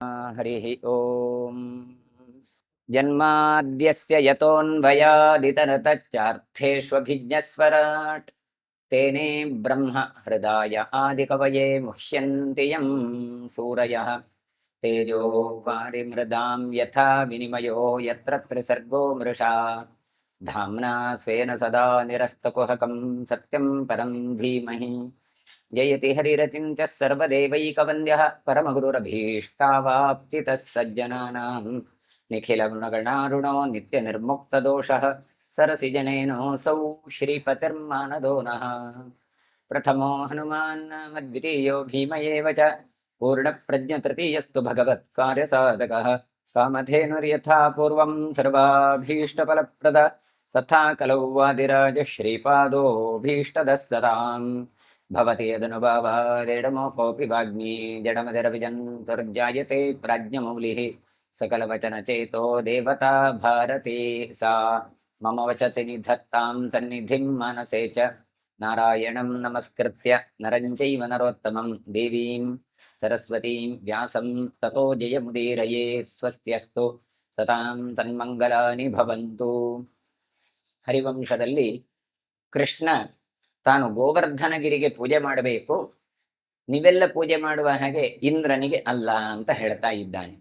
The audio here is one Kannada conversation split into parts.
ಹರಿಃ ಓಂ ಜನ್ಮಾದ್ಯಸ್ಯ ಯತೋನ್ವಯಾದಿತರತಶ್ಚಾರ್ಥೇಷ್ವಭಿಜ್ಞಸ್ವರಾಟ್ ತೇನೇ ಬ್ರಹ್ಮ ಹೃದಯ ಆದಿಕವಯೇ ಮುಹ್ಯಂತಿ ಯಂ ಸೂರಯಃ ತೇಜೋ ವಾರಿಮೃದಾಂ ಯಥಾ ವಿನಿಮಯೋ ಯತ್ರ ತ್ರಿಸರ್ಗೋ ಮೃಷಾ ಧಾಮ್ನಾ ಸ್ವೇನ ಸದಾ ನಿರಸ್ತಕುಹಕಂ ಸತ್ಯಂ ಪರಂ ಧೀಮಹಿ ಜಯತಿ ಹರಿರಚಿಂತ್ಯ ಸರ್ವದೇವೈಕವಂದ್ಯಃ ಪರಮಗುರುರಭೀಷ್ಟಾವಾಪ್ತಿತಃ ಸಜ್ಜನಾನಾಂ ನಿಖಿಲ ಗುಣಗಣಾರುಣೋ ನಿತ್ಯ ನಿರ್ಮುಕ್ತದೋಷಃ ಸರಸಿಜನೇನೋऽಸೌ ಶ್ರೀಪತಿರ್ಮಾನದೋ ನಃ ಪ್ರಥಮೋ ಹನುಮಾನ್ ನಾಮ ದ್ವಿತೀಯೋ ಭೀಮ ಏವ ಚ ಪೂರ್ಣಪ್ರಜ್ಞತೃತೀಯಸ್ತು ಭಗವತ್ಕಾರ್ಯಸಾಧಕಃ ಕಾಮಧೇನುರ್ಯಥಾ ಪೂರ್ವಂ ಸರ್ವಾಭೀಷ್ಟಫಲಪ್ರದ ತಥಾ ಕಲೌ ವಾದಿರಾಜ ಶ್ರೀಪಾದೋಭೀಷ್ಟದಃ ಸದಾಂ ಭವತಿ ಯದನುಭಾವಾದೇಡಮೋಕೋऽಪಿ ವಾಗ್ಮೀ ಜಡಮದಿರವಿಜन्तುರ್ಜಾಯತೆ ಪ್ರಾಜ್ಞಮೌಲಿಃ सकलवचनचेतो देवता भारती सा मम वचति निधत्तां सन्निधिं मनसे च नारायणं नमस्कृत्य नरं चैव नरोत्तमं देवीं सरस्वतीं व्यासं ततो जयमुदीरये स्वस्त्यस्तु सतां तन्मङ्गलानि भवन्तु. ಹರಿವಂಶದಲ್ಲಿ ಕೃಷ್ಣ ತಾನು ಗೋವರ್ಧನಗಿರಿಗೆ ಪೂಜೆ ಮಾಡಬೇಕು, ನೀವೆಲ್ಲ ಪೂಜೆ ಮಾಡುವ ಹಾಗೆ ಇಂದ್ರನಿಗೆ ಅಲ್ಲ ಅಂತ ಹೇಳ್ತಾ ಇದ್ದಾನೆ.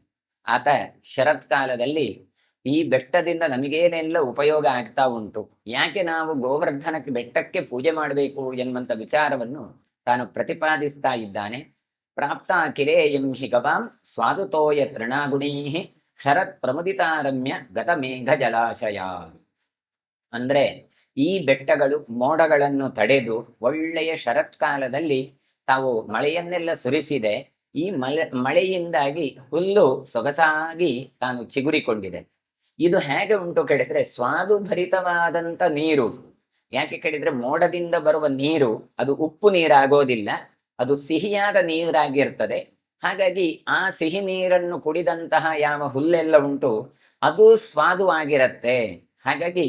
ಆತ ಶರತ್ಕಾಲದಲ್ಲಿ ಈ ಬೆಟ್ಟದಿಂದ ನಮಗೇನೆಲ್ಲ ಉಪಯೋಗ ಆಗ್ತಾ ಉಂಟು, ಯಾಕೆ ನಾವು ಗೋವರ್ಧನಕ್ಕೆ ಬೆಟ್ಟಕ್ಕೆ ಪೂಜೆ ಮಾಡಬೇಕು ಎನ್ನುವಂಥ ವಿಚಾರವನ್ನು ತಾನು ಪ್ರತಿಪಾದಿಸ್ತಾ ಇದ್ದಾನೆ. ಪ್ರಾಪ್ತ ಕಿಲೇಯಂ ಹಿ ಗವಾಂ ಸ್ವಾದುತೋಯ ತೃಣಾಗುಣೀ ಶರತ್ ಪ್ರಮುದಿತಾರಮ್ಯ ಗತ ಮೇಘ ಜಲಾಶಯ. ಅಂದ್ರೆ ಈ ಬೆಟ್ಟಗಳು ಮೋಡಗಳನ್ನು ತಡೆದು ಒಳ್ಳೆಯ ಶರತ್ಕಾಲದಲ್ಲಿ ತಾವು ಮಳೆಯನ್ನೆಲ್ಲ ಸುರಿಸಿದೆ. ಈ ಮಳೆಯಿಂದಾಗಿ ಹುಲ್ಲು ಸೊಗಸಾಗಿ ತಾನು ಚಿಗುರಿಕೊಂಡಿದೆ. ಇದು ಹೇಗೆ ಉಂಟು ಕೇಳಿದ್ರೆ ಸ್ವಾದು ಭರಿತವಾದಂತ ನೀರು. ಯಾಕೆ ಕೇಳಿದ್ರೆ ಮೋಡದಿಂದ ಬರುವ ನೀರು ಅದು ಉಪ್ಪು ನೀರಾಗೋದಿಲ್ಲ, ಅದು ಸಿಹಿಯಾದ ನೀರಾಗಿರ್ತದೆ. ಹಾಗಾಗಿ ಆ ಸಿಹಿ ನೀರನ್ನು ಕುಡಿದಂತಹ ಯಾವ ಹುಲ್ಲೆಲ್ಲ ಉಂಟು ಅದು ಸ್ವಾದುವಾಗಿರತ್ತೆ. ಹಾಗಾಗಿ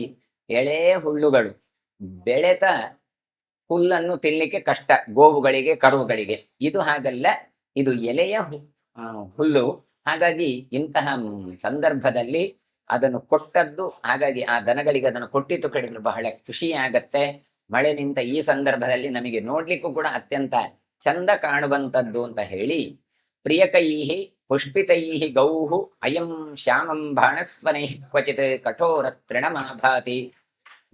ಎಳೆ ಹುಲ್ಲುಗಳು ಬೆಳೆತ ಹುಲ್ಲನ್ನು ತಿನ್ಲಿಕ್ಕೆ ಕಷ್ಟ ಗೋವುಗಳಿಗೆ, ಕರುಗಳಿಗೆ. ಇದು ಹಾಗಲ್ಲ, ಇದು ಎಲೆಯ ಹುಲ್ಲು. ಹಾಗಾಗಿ ಇಂತಹ ಸಂದರ್ಭದಲ್ಲಿ ಅದನ್ನು ಕೊಟ್ಟದ್ದು, ಹಾಗಾಗಿ ಆ ದನಗಳಿಗೆ ಅದನ್ನು ಕೊಟ್ಟಿದ್ದು ಕಡಿಮೆ ಬಹಳ ಖುಷಿಯಾಗತ್ತೆ. ಮಳೆ ನಿಂತ ಈ ಸಂದರ್ಭದಲ್ಲಿ ನಮಗೆ ನೋಡ್ಲಿಕ್ಕೂ ಕೂಡ ಅತ್ಯಂತ ಚಂದ ಕಾಣುವಂಥದ್ದು ಅಂತ ಹೇಳಿ, ಪ್ರಿಯಕೈಹಿ ಪುಷ್ಪಿತೈಹಿ ಗೌಹು ಅಯಂ ಶ್ಯಾಮಂ ಬಾಣಸ್ವನೈ ಕ್ವಚಿತ್ ಕಠೋರ ತೃಣಮಾಭಾತಿ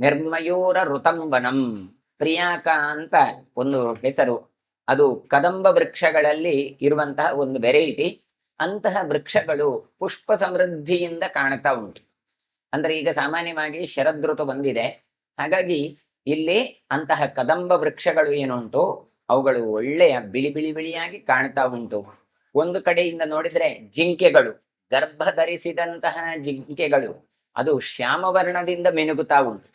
ನಿರ್ಮಯೂರ ಋತಂಬನಂ. ಪ್ರಿಯಾಕ ಅಂತ ಒಂದು ಹೆಸರು, ಅದು ಕದಂಬ ವೃಕ್ಷಗಳಲ್ಲಿ ಇರುವಂತಹ ಒಂದು ವೆರೈಟಿ. ಅಂತಹ ವೃಕ್ಷಗಳು ಪುಷ್ಪ ಸಮೃದ್ಧಿಯಿಂದ ಕಾಣ್ತಾ ಉಂಟು. ಅಂದ್ರೆ ಈಗ ಸಾಮಾನ್ಯವಾಗಿ ಶರದೃತು ಬಂದಿದೆ, ಹಾಗಾಗಿ ಇಲ್ಲಿ ಅಂತಹ ಕದಂಬ ವೃಕ್ಷಗಳು ಏನುಂಟು ಅವುಗಳು ಒಳ್ಳೆಯ ಬಿಳಿ ಬಿಳಿ ಬಿಳಿಯಾಗಿ ಕಾಣ್ತಾ ಉಂಟು. ಒಂದು ಕಡೆಯಿಂದ ನೋಡಿದ್ರೆ ಜಿಂಕೆಗಳು, ಗರ್ಭ ಧರಿಸಿದಂತಹ ಜಿಂಕೆಗಳು ಅದು ಶ್ಯಾಮವರ್ಣದಿಂದ ಮಿನುಗುತ್ತಾ ಉಂಟು.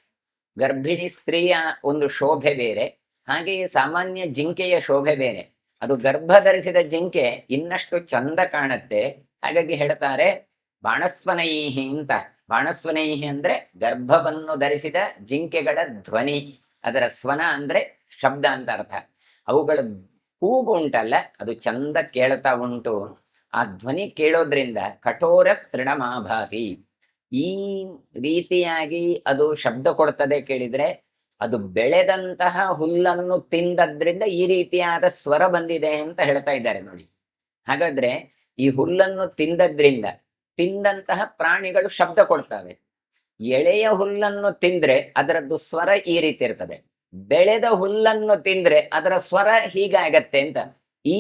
ಗರ್ಭಿಣಿ ಸ್ತ್ರೀಯ ಒಂದು ಶೋಭೆ ಬೇರೆ, ಹಾಗೆಯೇ ಸಾಮಾನ್ಯ ಜಿಂಕೆಯ ಶೋಭೆ ಬೇರೆ. ಅದು ಗರ್ಭ ಧರಿಸಿದ ಜಿಂಕೆ ಇನ್ನಷ್ಟು ಚಂದ ಕಾಣತ್ತೆ. ಹಾಗಾಗಿ ಹೇಳ್ತಾರೆ ಬಾಣಸ್ವನೈಹಿ ಅಂತ. ಬಾಣಸ್ವನೈಹಿ ಅಂದ್ರೆ ಗರ್ಭವನ್ನು ಧರಿಸಿದ ಜಿಂಕೆಗಳ ಧ್ವನಿ, ಅದರ ಸ್ವನ ಅಂದ್ರೆ ಶಬ್ದ ಅಂತ ಅರ್ಥ. ಅವುಗಳ ಕೂಗು ಉಂಟಲ್ಲ ಅದು ಚಂದ ಕೇಳ್ತಾ ಉಂಟು. ಆ ಧ್ವನಿ ಕೇಳೋದ್ರಿಂದ ಕಠೋರ ತೃಣಮಾಭಾತಿ, ಈ ರೀತಿಯಾಗಿ ಅದು ಶಬ್ದ ಕೊಡ್ತದೆ. ಕೇಳಿದ್ರೆ ಅದು ಬೆಳೆದಂತಹ ಹುಲ್ಲನ್ನು ತಿಂದದ್ರಿಂದ ಈ ರೀತಿಯಾದ ಸ್ವರ ಬಂದಿದೆ ಅಂತ ಹೇಳ್ತಾ ಇದ್ದಾರೆ ನೋಡಿ. ಹಾಗಾದ್ರೆ ಈ ಹುಲ್ಲನ್ನು ತಿಂದಂತಹ ಪ್ರಾಣಿಗಳು ಶಬ್ದ ಕೊಡ್ತವೆ. ಎಳೆಯ ಹುಲ್ಲನ್ನು ತಿಂದ್ರೆ ಅದರದ್ದು ಸ್ವರ ಈ ರೀತಿ ಇರ್ತದೆ, ಬೆಳೆದ ಹುಲ್ಲನ್ನು ತಿಂದ್ರೆ ಅದರ ಸ್ವರ ಹೀಗಾಗತ್ತೆ ಅಂತ. ಈ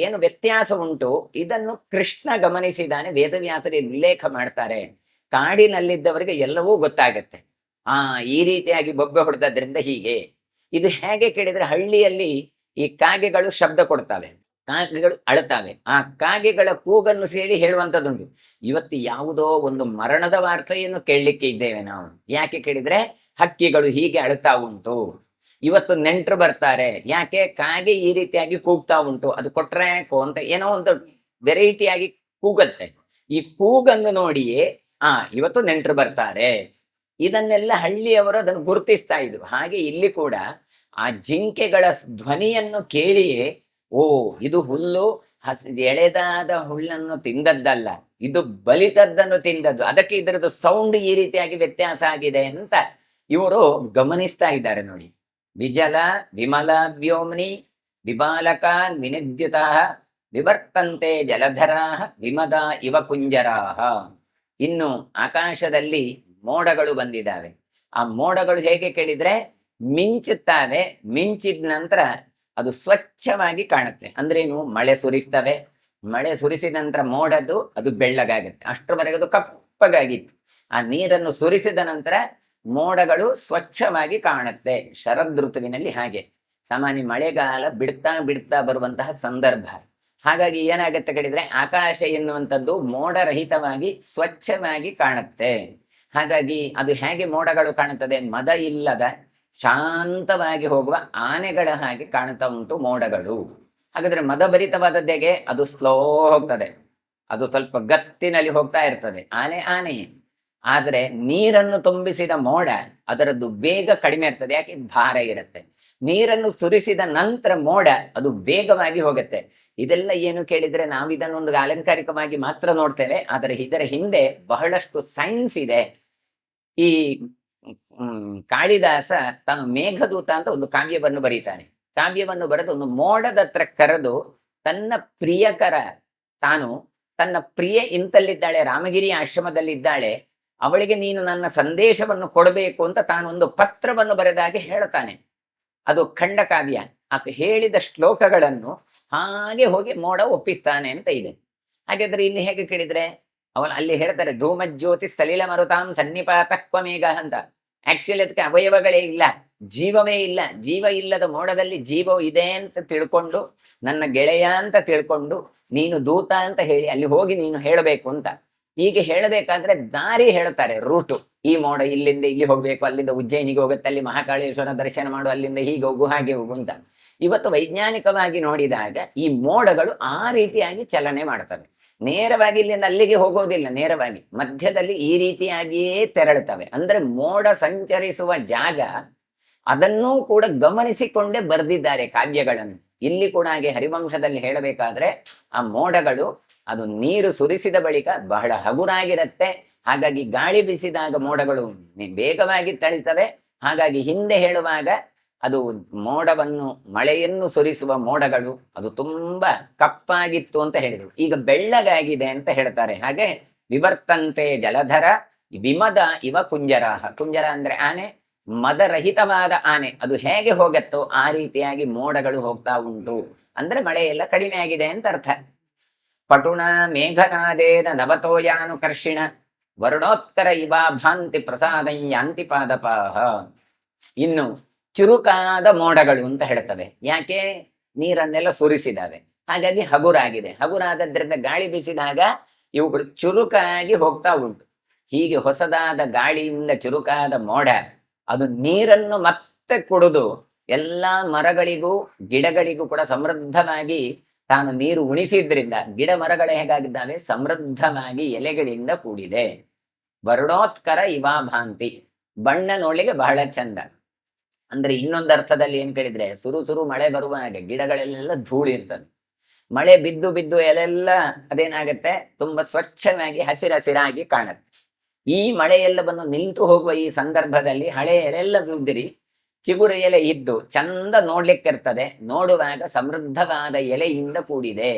ಏನು ವ್ಯತ್ಯಾಸ ಉಂಟು ಇದನ್ನು ಕೃಷ್ಣ ಗಮನಿಸಿದಾನೆ. ವೇದವ್ಯಾಸರು ಉಲ್ಲೇಖ ಮಾಡ್ತಾರೆ. ಕಾಡಿನಲ್ಲಿದ್ದವರಿಗೆ ಎಲ್ಲವೂ ಗೊತ್ತಾಗತ್ತೆ. ಈ ರೀತಿಯಾಗಿ ಬೊಬ್ಬೆ ಹೊಡೆದ್ರಿಂದ ಹೀಗೆ. ಇದು ಹೇಗೆ ಕೇಳಿದ್ರೆ ಹಳ್ಳಿಯಲ್ಲಿ ಈ ಕಾಗೆಗಳು ಶಬ್ದ ಕೊಡ್ತವೆ, ಕಾಗೆಗಳು ಅಳ್ತಾವೆ. ಆ ಕಾಗೆಗಳ ಕೂಗನ್ನು ಸೇರಿ ಹೇಳುವಂಥದ್ದುಂಟು. ಇವತ್ತು ಯಾವುದೋ ಒಂದು ಮರಣದ ವಾರ್ತೆಯನ್ನು ಕೇಳಲಿಕ್ಕೆ ಇದ್ದೇವೆ ನಾವು. ಯಾಕೆ ಕೇಳಿದ್ರೆ ಹಕ್ಕಿಗಳು ಹೀಗೆ ಅಳ್ತಾ ಉಂಟು. ಇವತ್ತು ನೆಂಟರು ಬರ್ತಾರೆ, ಯಾಕೆ ಕಾಗೆ ಈ ರೀತಿಯಾಗಿ ಕೂಗ್ತಾ ಉಂಟು, ಅದು ಕೊಟ್ರೆ ಅಂತ ಏನೋ ಒಂದು ವೆರೈಟಿಯಾಗಿ ಕೂಗತ್ತೆ. ಈ ಕೂಗನ್ನು ನೋಡಿಯೇ ಇವತ್ತು ನೆಂಟರು ಬರ್ತಾರೆ. ಇದನ್ನೆಲ್ಲ ಹಳ್ಳಿಯವರು ಅದನ್ನು ಗುರುತಿಸ್ತಾ ಇದ್ರು. ಹಾಗೆ ಇಲ್ಲಿ ಕೂಡ ಆ ಜಿಂಕೆಗಳ ಧ್ವನಿಯನ್ನು ಕೇಳಿಯೇ ಇದು ಹುಲ್ಲು, ಎಳೆದಾದ ಹುಲ್ಲನ್ನು ತಿಂದದ್ದಲ್ಲ, ಇದು ಬಲಿತದ್ದನ್ನು ತಿಂದದ್ದು. ಅದಕ್ಕೆ ಇದರದ್ದು ಸೌಂಡ್ ಈ ರೀತಿಯಾಗಿ ವ್ಯತ್ಯಾಸ ಆಗಿದೆ ಅಂತ ಇವರು ಗಮನಿಸ್ತಾ ಇದ್ದಾರೆ ನೋಡಿ. ವಿಜಲ ವಿಮಲ ವ್ಯೋಮ್ನಿ ವಿಬಾಲಕ ವಿನಿದ್ಯುತ ವಿವರ್ತಂತೆ ಜಲಧರಾ ವಿಮದ ಇವ ಕುಂಜರಾಹ. ಇನ್ನು ಆಕಾಶದಲ್ಲಿ ಮೋಡಗಳು ಬಂದಿದ್ದಾವೆ. ಆ ಮೋಡಗಳು ಹೇಗೆ ಕೇಳಿದ್ರೆ ಮಿಂಚುತ್ತವೆ, ಮಿಂಚಿದ ನಂತರ ಅದು ಸ್ವಚ್ಛವಾಗಿ ಕಾಣುತ್ತೆ. ಅಂದ್ರೇನು, ಮಳೆ ಸುರಿಸ್ತವೆ, ಮಳೆ ಸುರಿಸಿದ ನಂತರ ಮೋಡದ್ದು ಅದು ಬೆಳ್ಳಗಾಗುತ್ತೆ. ಅಷ್ಟರವರೆಗೆ ಅದು ಕಪ್ಪಗಾಗಿತ್ತು. ಆ ನೀರನ್ನು ಸುರಿಸಿದ ನಂತರ ಮೋಡಗಳು ಸ್ವಚ್ಛವಾಗಿ ಕಾಣುತ್ತೆ. ಶರದ್ ಋತುವಿನಲ್ಲಿ ಹಾಗೆ ಸಾಮಾನ್ಯ ಮಳೆಗಾಲ ಬಿಡ್ತಾ ಬಿಡ್ತಾ ಬರುವಂತಹ ಸಂದರ್ಭ. ಹಾಗಾಗಿ ಏನಾಗತ್ತೆ ಕೇಳಿದ್ರೆ ಆಕಾಶ ಎನ್ನುವಂಥದ್ದು ಮೋಡರಹಿತವಾಗಿ ಸ್ವಚ್ಛವಾಗಿ ಕಾಣುತ್ತೆ. ಹಾಗಾಗಿ ಅದು ಹೇಗೆ ಮೋಡಗಳು ಕಾಣುತ್ತದೆ, ಮದ ಇಲ್ಲದ ಶಾಂತವಾಗಿ ಹೋಗುವ ಆನೆಗಳ ಹಾಗೆ ಕಾಣ್ತಾ ಉಂಟು ಮೋಡಗಳು. ಹಾಗಾದ್ರೆ ಮದಭರಿತವಾದದ್ದೆಗೆ ಅದು ಸ್ಲೋ ಹೋಗ್ತದೆ, ಅದು ಸ್ವಲ್ಪ ಗತ್ತಿನಲ್ಲಿ ಹೋಗ್ತಾ ಇರ್ತದೆ, ಆನೆಯೇ. ಆದ್ರೆ ನೀರನ್ನು ತುಂಬಿಸಿದ ಮೋಡ ಅದರದ್ದು ವೇಗ ಕಡಿಮೆ ಇರ್ತದೆ. ಯಾಕೆ, ಭಾರ ಇರುತ್ತೆ. ನೀರನ್ನು ಸುರಿಸಿದ ನಂತರ ಮೋಡ ಅದು ವೇಗವಾಗಿ ಹೋಗುತ್ತೆ. ಇದೆಲ್ಲ ಏನು ಕೇಳಿದ್ರೆ ನಾವು ಇದನ್ನೊಂದು ಅಲಂಕಾರಿಕವಾಗಿ ಮಾತ್ರ ನೋಡ್ತೇವೆ, ಆದರೆ ಇದರ ಹಿಂದೆ ಬಹಳಷ್ಟು ಸೈನ್ಸ್ ಇದೆ. ಈ ಕಾಳಿದಾಸ ತಾನು ಮೇಘದೂತ ಅಂತ ಒಂದು ಕಾವ್ಯವನ್ನು ಬರೀತಾನೆ. ಕಾವ್ಯವನ್ನು ಬರೆದು ಒಂದು ಮೋಡದ ಹತ್ರ ಕರೆದು ತನ್ನ ಪ್ರಿಯಕರ, ತಾನು ತನ್ನ ಪ್ರಿಯ ಇಂತಲ್ಲಿದ್ದಾಳೆ, ರಾಮಗಿರಿ ಆಶ್ರಮದಲ್ಲಿದ್ದಾಳೆ, ಅವಳಿಗೆ ನೀನು ನನ್ನ ಸಂದೇಶವನ್ನು ಕೊಡಬೇಕು ಅಂತ ತಾನೊಂದು ಪತ್ರವನ್ನು ಬರೆದಾಗಿ ಹೇಳ್ತಾನೆ. ಅದು ಖಂಡ ಕಾವ್ಯ. ಆಕೆ ಹೇಳಿದ ಶ್ಲೋಕಗಳನ್ನು ಹಾಗೆ ಹೋಗಿ ಮೋಡ ಒಪ್ಪಿಸ್ತಾನೆ ಅಂತ ಇದೆ. ಹಾಗಾದ್ರೆ ಇಲ್ಲಿ ಹೇಗೆ ಕೇಳಿದ್ರೆ ಅಲ್ಲಿ ಹೇಳ್ತಾರೆ ಧೂಮಜ್ಯೋತಿ ಸಲಿಲ ಮರುತಾಂ ಸನ್ನಿಪಾತಕ್ವ ಮೇಘ ಅಂತ. ಆಕ್ಚುಲಿ ಅದಕ್ಕೆ ಅವಯವಗಳೇ ಇಲ್ಲ, ಜೀವವೇ ಇಲ್ಲ. ಜೀವ ಇಲ್ಲದ ಮೋಡದಲ್ಲಿ ಜೀವವು ಇದೆ ಅಂತ ತಿಳ್ಕೊಂಡು, ನನ್ನ ಗೆಳೆಯ ಅಂತ ತಿಳ್ಕೊಂಡು, ನೀನು ದೂತ ಅಂತ ಹೇಳಿ ಅಲ್ಲಿ ಹೋಗಿ ನೀನು ಹೇಳಬೇಕು ಅಂತ. ಹೀಗೆ ಹೇಳಬೇಕಾದ್ರೆ ದಾರಿ ಹೇಳ್ತಾರೆ, ರೂಟು. ಈ ಮೋಡ ಇಲ್ಲಿಂದ ಇಲ್ಲಿ ಹೋಗ್ಬೇಕು, ಅಲ್ಲಿಂದ ಉಜ್ಜಯಿನಿಗೆ ಹೋಗುತ್ತೆ, ಅಲ್ಲಿ ಮಹಾಕಾಳೇಶ್ವರ ದರ್ಶನ ಮಾಡು, ಅಲ್ಲಿಂದ ಹೀಗೆ ಹೋಗು ಹಾಗೆ ಹೋಗು ಅಂತ. ಇವತ್ತು ವೈಜ್ಞಾನಿಕವಾಗಿ ನೋಡಿದಾಗ ಈ ಮೋಡಗಳು ಆ ರೀತಿಯಾಗಿ ಚಲನೆ ಮಾಡ್ತವೆ. ನೇರವಾಗಿ ಇಲ್ಲಿಂದ ಅಲ್ಲಿಗೆ ಹೋಗೋದಿಲ್ಲ, ನೇರವಾಗಿ ಮಧ್ಯದಲ್ಲಿ ಈ ರೀತಿಯಾಗಿಯೇ ತೆರಳುತ್ತವೆ. ಅಂದ್ರೆ ಮೋಡ ಸಂಚರಿಸುವ ಜಾಗ ಅದನ್ನೂ ಕೂಡ ಗಮನಿಸಿಕೊಂಡೇ ಬರೆದಿದ್ದಾರೆ ಕಾವ್ಯಗಳನ್ನು. ಇಲ್ಲಿ ಕೂಡ ಹಾಗೆ ಹರಿವಂಶದಲ್ಲಿ ಹೇಳಬೇಕಾದ್ರೆ ಆ ಮೋಡಗಳು ಅದು ನೀರು ಸುರಿಸಿದ ಬಳಿಕ ಬಹಳ ಹಗುರಾಗಿರುತ್ತೆ. ಹಾಗಾಗಿ ಗಾಳಿ ಬೀಸಿದಾಗ ಮೋಡಗಳು ವೇಗವಾಗಿ ತಳಿಸ್ತವೆ. ಹಾಗಾಗಿ ಹಿಂದೆ ಹೇಳುವಾಗ ಅದು ಮೋಡವನ್ನು, ಮಳೆಯನ್ನು ಸುರಿಸುವ ಮೋಡಗಳು ಅದು ತುಂಬಾ ಕಪ್ಪಾಗಿತ್ತು ಅಂತ ಹೇಳಿದರು. ಈಗ ಬೆಳ್ಳಗಾಗಿದೆ ಅಂತ ಹೇಳ್ತಾರೆ. ಹಾಗೆ ವಿವರ್ತಂತೆ ಜಲಧರ ವಿಮದ ಇವ ಕುಂಜರಾಹ. ಕುಂಜರ ಅಂದ್ರೆ ಆನೆ, ಮದರಹಿತವಾದ ಆನೆ ಅದು ಹೇಗೆ ಹೋಗತ್ತೋ ಆ ರೀತಿಯಾಗಿ ಮೋಡಗಳು ಹೋಗ್ತಾ ಉಂಟು. ಅಂದ್ರೆ ಮಳೆ ಎಲ್ಲ ಕಡಿಮೆ ಆಗಿದೆ ಅಂತ ಅರ್ಥ. ಪಟುಣ ಮೇಘನಾದೇನ ನವತೋಯಾನುಕರ್ಷಿಣ ವರುಣೋತ್ತರ ಇವಾ ಭಾಂತಿ ಪ್ರಸಾದಯ್ಯಾಂತಿ ಪಾದಪಾಹ. ಇನ್ನು ಚುರುಕಾದ ಮೋಡಗಳು ಅಂತ ಹೇಳ್ತವೆ. ಯಾಕೆ, ನೀರನ್ನೆಲ್ಲ ಸುರಿಸಿದಾವೆ, ಹಾಗಾಗಿ ಹಗುರಾಗಿದೆ. ಹಗುರಾದದ್ರಿಂದ ಗಾಳಿ ಬೀಸಿದಾಗ ಇವುಗಳು ಚುರುಕಾಗಿ ಹೋಗ್ತಾ ಉಂಟು. ಹೀಗೆ ಹೊಸದಾದ ಗಾಳಿಯಿಂದ ಚುರುಕಾದ ಮೋಡ ಅದು ನೀರನ್ನು ಮತ್ತೆ ಕುಡಿದು ಎಲ್ಲಾ ಮರಗಳಿಗೂ ಗಿಡಗಳಿಗೂ ಕೂಡ ಸಮೃದ್ಧವಾಗಿ ತಾನು ನೀರು ಉಣಿಸಿದ್ರಿಂದ ಗಿಡ ಮರಗಳು ಹೇಗಾಗಿದ್ದಾವೆ, ಸಮೃದ್ಧವಾಗಿ ಎಲೆಗಳಿಂದ ಕೂಡಿದೆ. ವರ್ಣೋತ್ಕರ ಇವಾ ಭಾಂತಿ, ಬಣ್ಣ ನೋಡ್ಲಿಕ್ಕೆ ಬಹಳ ಚಂದ. ಅಂದ್ರೆ ಇನ್ನೊಂದು ಅರ್ಥದಲ್ಲಿ ಏನ್ ಕೇಳಿದ್ರೆ, ಸುರು ಸುರು ಮಳೆ ಬರುವ ಹಾಗೆ ಗಿಡಗಳೆಲ್ಲ ಧೂಳು ಇರ್ತದೆ. ಮಳೆ ಬಿದ್ದು ಬಿದ್ದು ಎಲೆಲ್ಲ ಅದೇನಾಗತ್ತೆ, ತುಂಬಾ ಸ್ವಚ್ಛವಾಗಿ ಹಸಿರಾಗಿ ಕಾಣುತ್ತೆ. ಈ ಮಳೆಯೆಲ್ಲ ಬಂದು ನಿಂತು ಹೋಗುವ ಈ ಸಂದರ್ಭದಲ್ಲಿ ಹಳೆ ಎಲೆಲ್ಲ ಬಿದ್ದಿರಿ ಚಿಗುರು ಎಲೆ ಇದ್ದು ಚಂದ ನೋಡ್ಲಿಕ್ಕೆ ಇರ್ತದೆ. ನೋಡುವಾಗ ಸಮೃದ್ಧವಾದ ಎಲೆಯಿಂದ ಕೂಡಿದೆ.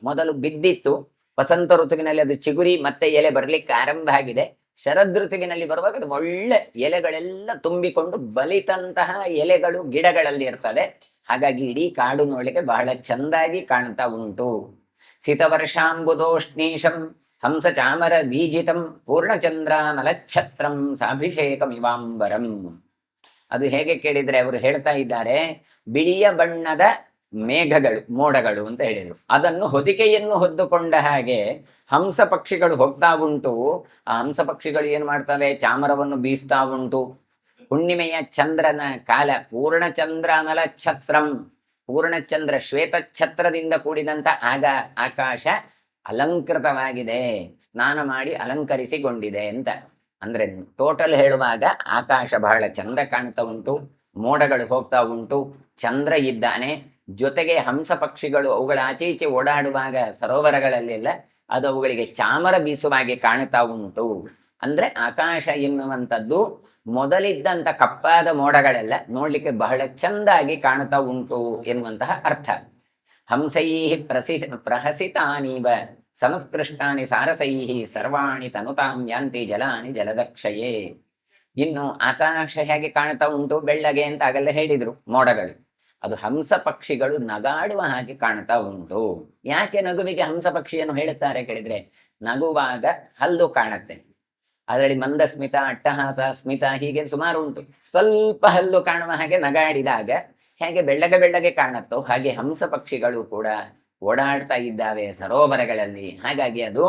ಮೊದಲು ಬಿದ್ದಿತ್ತು, ವಸಂತ ಋತುವಿನಲ್ಲಿ ಅದು ಚಿಗುರಿ ಮತ್ತೆ ಎಲೆ ಬರ್ಲಿಕ್ಕೆ ಆರಂಭ ಆಗಿದೆ. ಶರದ್ ಋತುವಿನಲ್ಲಿ ಬರುವಾಗ ಅದು ಒಳ್ಳೆ ಎಲೆಗಳೆಲ್ಲ ತುಂಬಿಕೊಂಡು ಬಲಿತಂತಹ ಎಲೆಗಳು ಗಿಡಗಳಲ್ಲಿ ಇರ್ತದೆ. ಹಾಗಾಗಿ ಇಡೀ ಕಾಡು ನೋಡ್ಲಿಕ್ಕೆ ಬಹಳ ಚಂದಾಗಿ ಕಾಣ್ತಾ ಉಂಟು. ಸಿತವರ್ಷಾಂಬುದೋಷ್ಣೀಶಂ ಹಂಸ ಚಾಮರ ಬೀಜಿತಂ ಪೂರ್ಣಚಂದ್ರ ಮಲಚ್ಛತ್ರಂ ಸಾಭಿಷೇಕಮಿವಾಂಬರಂ. ಅದು ಹೇಗೆ ಕೇಳಿದ್ರೆ ಅವರು ಹೇಳ್ತಾ ಇದ್ದಾರೆ, ಬಿಳಿಯ ಬಣ್ಣದ ಮೇಘಗಳು, ಮೋಡಗಳು ಅಂತ ಹೇಳಿದ್ರು. ಅದನ್ನು ಹೊದಿಕೆಯನ್ನು ಹೊದ್ದುಕೊಂಡ ಹಾಗೆ ಹಂಸ ಪಕ್ಷಿಗಳು ಹೋಗ್ತಾ ಉಂಟು. ಆ ಹಂಸ ಪಕ್ಷಿಗಳು ಏನ್ ಮಾಡ್ತವೆ, ಚಾಮರವನ್ನು ಬೀಸ್ತಾ ಉಂಟು. ಹುಣ್ಣಿಮೆಯ ಚಂದ್ರನ ಕಾಲ, ಪೂರ್ಣಚಂದ್ರ ಮಲಚ್ಛತ್ರಂ, ಪೂರ್ಣಚಂದ್ರ ಶ್ವೇತ ಛತ್ರದಿಂದ ಕೂಡಿದಂತ ಆಕಾಶ ಅಲಂಕೃತವಾಗಿದೆ, ಸ್ನಾನ ಮಾಡಿ ಅಲಂಕರಿಸಿಕೊಂಡಿದೆ ಅಂತ. ಅಂದ್ರೆ ಟೋಟಲ್ ಹೇಳುವಾಗ ಆಕಾಶ ಬಹಳ ಚಂದ ಕಾಣ್ತಾ ಉಂಟು, ಮೋಡಗಳು ಹೋಗ್ತಾ ಉಂಟು, ಚಂದ್ರ ಇದ್ದಾನೆ, ಜೊತೆಗೆ ಹಂಸ ಪಕ್ಷಿಗಳು ಅವುಗಳ ಆಚೆ ಈಚೆ ಓಡಾಡುವಾಗ ಸರೋವರಗಳಲ್ಲೆಲ್ಲ ಅದು ಅವುಗಳಿಗೆ ಚಾಮರ ಬೀಸುವಾಗೆ ಕಾಣುತ್ತಾ ಉಂಟು. ಅಂದ್ರೆ ಆಕಾಶ ಎನ್ನುವಂಥದ್ದು ಮೊದಲಿದ್ದಂಥ ಕಪ್ಪಾದ ಮೋಡಗಳೆಲ್ಲ ನೋಡ್ಲಿಕ್ಕೆ ಬಹಳ ಚಂದಾಗಿ ಕಾಣುತ್ತಾ ಉಂಟು ಎನ್ನುವಂತಹ ಅರ್ಥ. ಹಂಸೈ ಪ್ರಹಸಿತಾನೀವ ಸಮತ್ಕೃಷ್ಟಾನಿ ಸಾರಸೈ ಸರ್ವಾಣಿ ತನುತಾಂ ಯಾಂತಿ ಜಲಾನಿ ಜಲದಕ್ಷಯೇ. ಇನ್ನು ಆಕಾಶ ಹೇಗೆ ಕಾಣುತ್ತಾ ಉಂಟು ಬೆಳ್ಳಗೆ ಅಂತ ಆಗಲ್ಲ ಹೇಳಿದ್ರು ಮೋಡಗಳು. ಅದು ಹಂಸ ಪಕ್ಷಿಗಳು ನಗಾಡುವ ಹಾಗೆ ಕಾಣ್ತಾ ಉಂಟು. ಯಾಕೆ ನಗುವಿಗೆ ಹಂಸ ಪಕ್ಷಿಯನ್ನು ಹೇಳುತ್ತಾರೆ ಕೇಳಿದ್ರೆ, ನಗುವಾಗ ಹಲ್ಲು ಕಾಣುತ್ತೆ, ಅದರಲ್ಲಿ ಮಂದಸ್ಮಿತ, ಅಟ್ಟಹಾಸ, ಸ್ಮಿತ ಹೀಗೆ ಸುಮಾರು ಉಂಟು. ಸ್ವಲ್ಪ ಹಲ್ಲು ಕಾಣುವ ಹಾಗೆ ನಗಾಡಿದಾಗ ಹೇಗೆ ಬೆಳ್ಳಗೆ ಕಾಣುತ್ತೋ ಹಾಗೆ ಹಂಸ ಪಕ್ಷಿಗಳು ಕೂಡ ಓಡಾಡ್ತಾ ಇದ್ದಾವೆ ಸರೋವರಗಳಲ್ಲಿ. ಹಾಗಾಗಿ ಅದು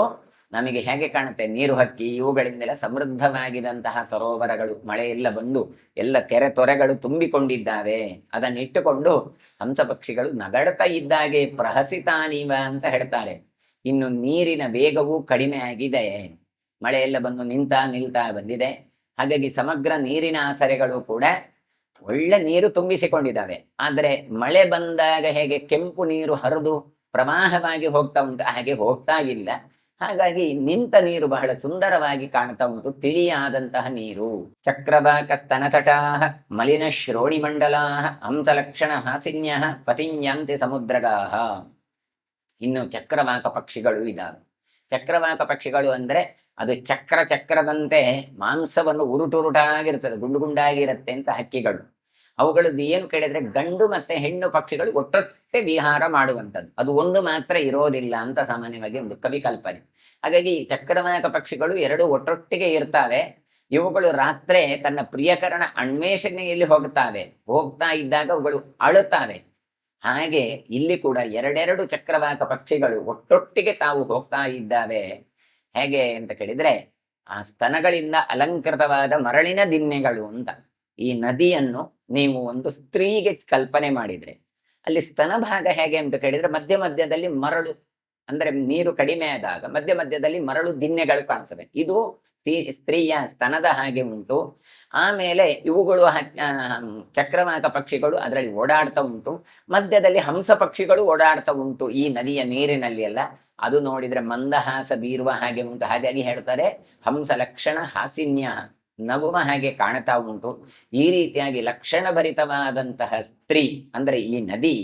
ನಮಗೆ ಹೇಗೆ ಕಾಣುತ್ತೆ, ನೀರು ಹಕ್ಕಿ ಇವುಗಳಿಂದೆಲ್ಲ ಸಮೃದ್ಧವಾಗಿದಂತಹ ಸರೋವರಗಳು, ಮಳೆಯೆಲ್ಲ ಬಂದು ಎಲ್ಲ ಕೆರೆ ತೊರೆಗಳು ತುಂಬಿಕೊಂಡಿದ್ದಾವೆ. ಅದನ್ನಿಟ್ಟುಕೊಂಡು ಹಂಸ ಪಕ್ಷಿಗಳು ನಗಡ್ತಾ ಇದ್ದಾಗೆ ಪ್ರಹಸಿತಾನೀವ ಅಂತ ಹೇಳ್ತಾರೆ. ಇನ್ನು ನೀರಿನ ವೇಗವೂ ಕಡಿಮೆ ಆಗಿದೆ, ಮಳೆಯೆಲ್ಲ ಬಂದು ನಿಲ್ತಾ ಬಂದಿದೆ. ಹಾಗಾಗಿ ಸಮಗ್ರ ನೀರಿನ ಆಸರೆಗಳು ಕೂಡ ಒಳ್ಳೆ ನೀರು ತುಂಬಿಸಿಕೊಂಡಿದ್ದಾವೆ. ಆದರೆ ಮಳೆ ಬಂದಾಗ ಹೇಗೆ ಕೆಂಪು ನೀರು ಹರಿದು ಪ್ರವಾಹವಾಗಿ ಹೋಗ್ತಾ ಉಂಟು, ಹಾಗೆ ಹೋಗ್ತಾ ಇಲ್ಲ. ಹಾಗಾಗಿ ನಿಂತ ನೀರು ಬಹಳ ಸುಂದರವಾಗಿ ಕಾಣ್ತಾ ಉಂಟು, ತಿಳಿಯಾದಂತಹ ನೀರು. ಚಕ್ರವಾಕ ಸ್ತನತಟಾ ಮಲಿನ ಶ್ರೋಣಿ ಮಂಡಲಾ ಹಂಸಲಕ್ಷಣ ಹಾಸಿನ್ಯ ಪತಿಂಯಾಂತಿ ಸಮುದ್ರಗಾಹ. ಇನ್ನು ಚಕ್ರವಾಕ ಪಕ್ಷಿಗಳು ಇದ್ದಾವೆ. ಚಕ್ರವಾಕ ಪಕ್ಷಿಗಳು ಅಂದ್ರೆ ಅದು ಚಕ್ರದಂತೆ ಮಾಂಸವನ್ನು ಉರುಟುರುಟಾಗಿರ್ತದೆ, ಗುಂಡಾಗಿರುತ್ತೆ ಅಂತ ಹಕ್ಕಿಗಳು. ಅವುಗಳದ್ದು ಏನು ಕೇಳಿದ್ರೆ ಗಂಡು ಮತ್ತೆ ಹೆಣ್ಣು ಪಕ್ಷಿಗಳು ಒಟ್ಟೊಟ್ಟೆ ವಿಹಾರ ಮಾಡುವಂಥದ್ದು, ಅದು ಒಂದು ಮಾತ್ರ ಇರೋದಿಲ್ಲ ಅಂತ ಸಾಮಾನ್ಯವಾಗಿ ಒಂದು ಕವಿ ಕಲ್ಪನೆ. ಹಾಗಾಗಿ ಚಕ್ರವಾಕ ಪಕ್ಷಿಗಳು ಎರಡು ಒಟ್ಟೊಟ್ಟಿಗೆ ಇರ್ತಾವೆ. ಇವುಗಳು ರಾತ್ರಿ ತನ್ನ ಪ್ರಿಯಕರಣ ಅನ್ವೇಷಣೆಯಲ್ಲಿ ಹೋಗ್ತಾ ಇದ್ದಾಗ ಅವುಗಳು ಅಳುತ್ತಾವೆ. ಹಾಗೆ ಇಲ್ಲಿ ಕೂಡ ಎರಡೆರಡು ಚಕ್ರವಾಕ ಪಕ್ಷಿಗಳು ಒಟ್ಟೊಟ್ಟಿಗೆ ತಾವು ಹೋಗ್ತಾ ಇದ್ದಾವೆ. ಹೇಗೆ ಅಂತ ಕೇಳಿದ್ರೆ, ಆ ಸ್ತನಗಳಿಂದ ಅಲಂಕೃತವಾದ ಮರಳಿನ ದಿನ್ನೆಗಳು ಅಂತ. ಈ ನದಿಯನ್ನು ನೀವು ಒಂದು ಸ್ತ್ರೀಗೆ ಕಲ್ಪನೆ ಮಾಡಿದ್ರೆ ಅಲ್ಲಿ ಸ್ತನ ಭಾಗ ಹೇಗೆ ಅಂತ ಕೇಳಿದ್ರೆ ಮಧ್ಯದಲ್ಲಿ ಮರಳು, ಅಂದ್ರೆ ನೀರು ಕಡಿಮೆ ಆದಾಗ ಮಧ್ಯದಲ್ಲಿ ಮರಳು ದಿನ್ನೆಗಳು ಕಾಣ್ತವೆ. ಇದು ಸ್ತ್ರೀಯ ಸ್ತನದ ಹಾಗೆ ಉಂಟು. ಆಮೇಲೆ ಇವುಗಳು ಚಕ್ರವಾಕ ಪಕ್ಷಿಗಳು ಅದರಲ್ಲಿ ಓಡಾಡ್ತಾ ಉಂಟು, ಮಧ್ಯದಲ್ಲಿ ಹಂಸ ಪಕ್ಷಿಗಳು ಓಡಾಡ್ತಾ ಉಂಟು ಈ ನದಿಯ ನೀರಿನಲ್ಲಿ ಎಲ್ಲ. ಅದು ನೋಡಿದ್ರೆ ಮಂದಹಾಸ ಬೀರುವ ಹಾಗೆ ಉಂಟು. ಹಾಗಾಗಿ ಹೇಳ್ತಾರೆ ಹಂಸ ಲಕ್ಷಣ ಹಾಸಿನ್ಯ, ನಗುವ ಹಾಗೆ ಕಾಣ್ತಾ ಉಂಟು. ಈ ರೀತಿಯಾಗಿ ಲಕ್ಷಣ ಭರಿತವಾದಂತಹ ಸ್ತ್ರೀ ಅಂದ್ರೆ ಈ ನದಿ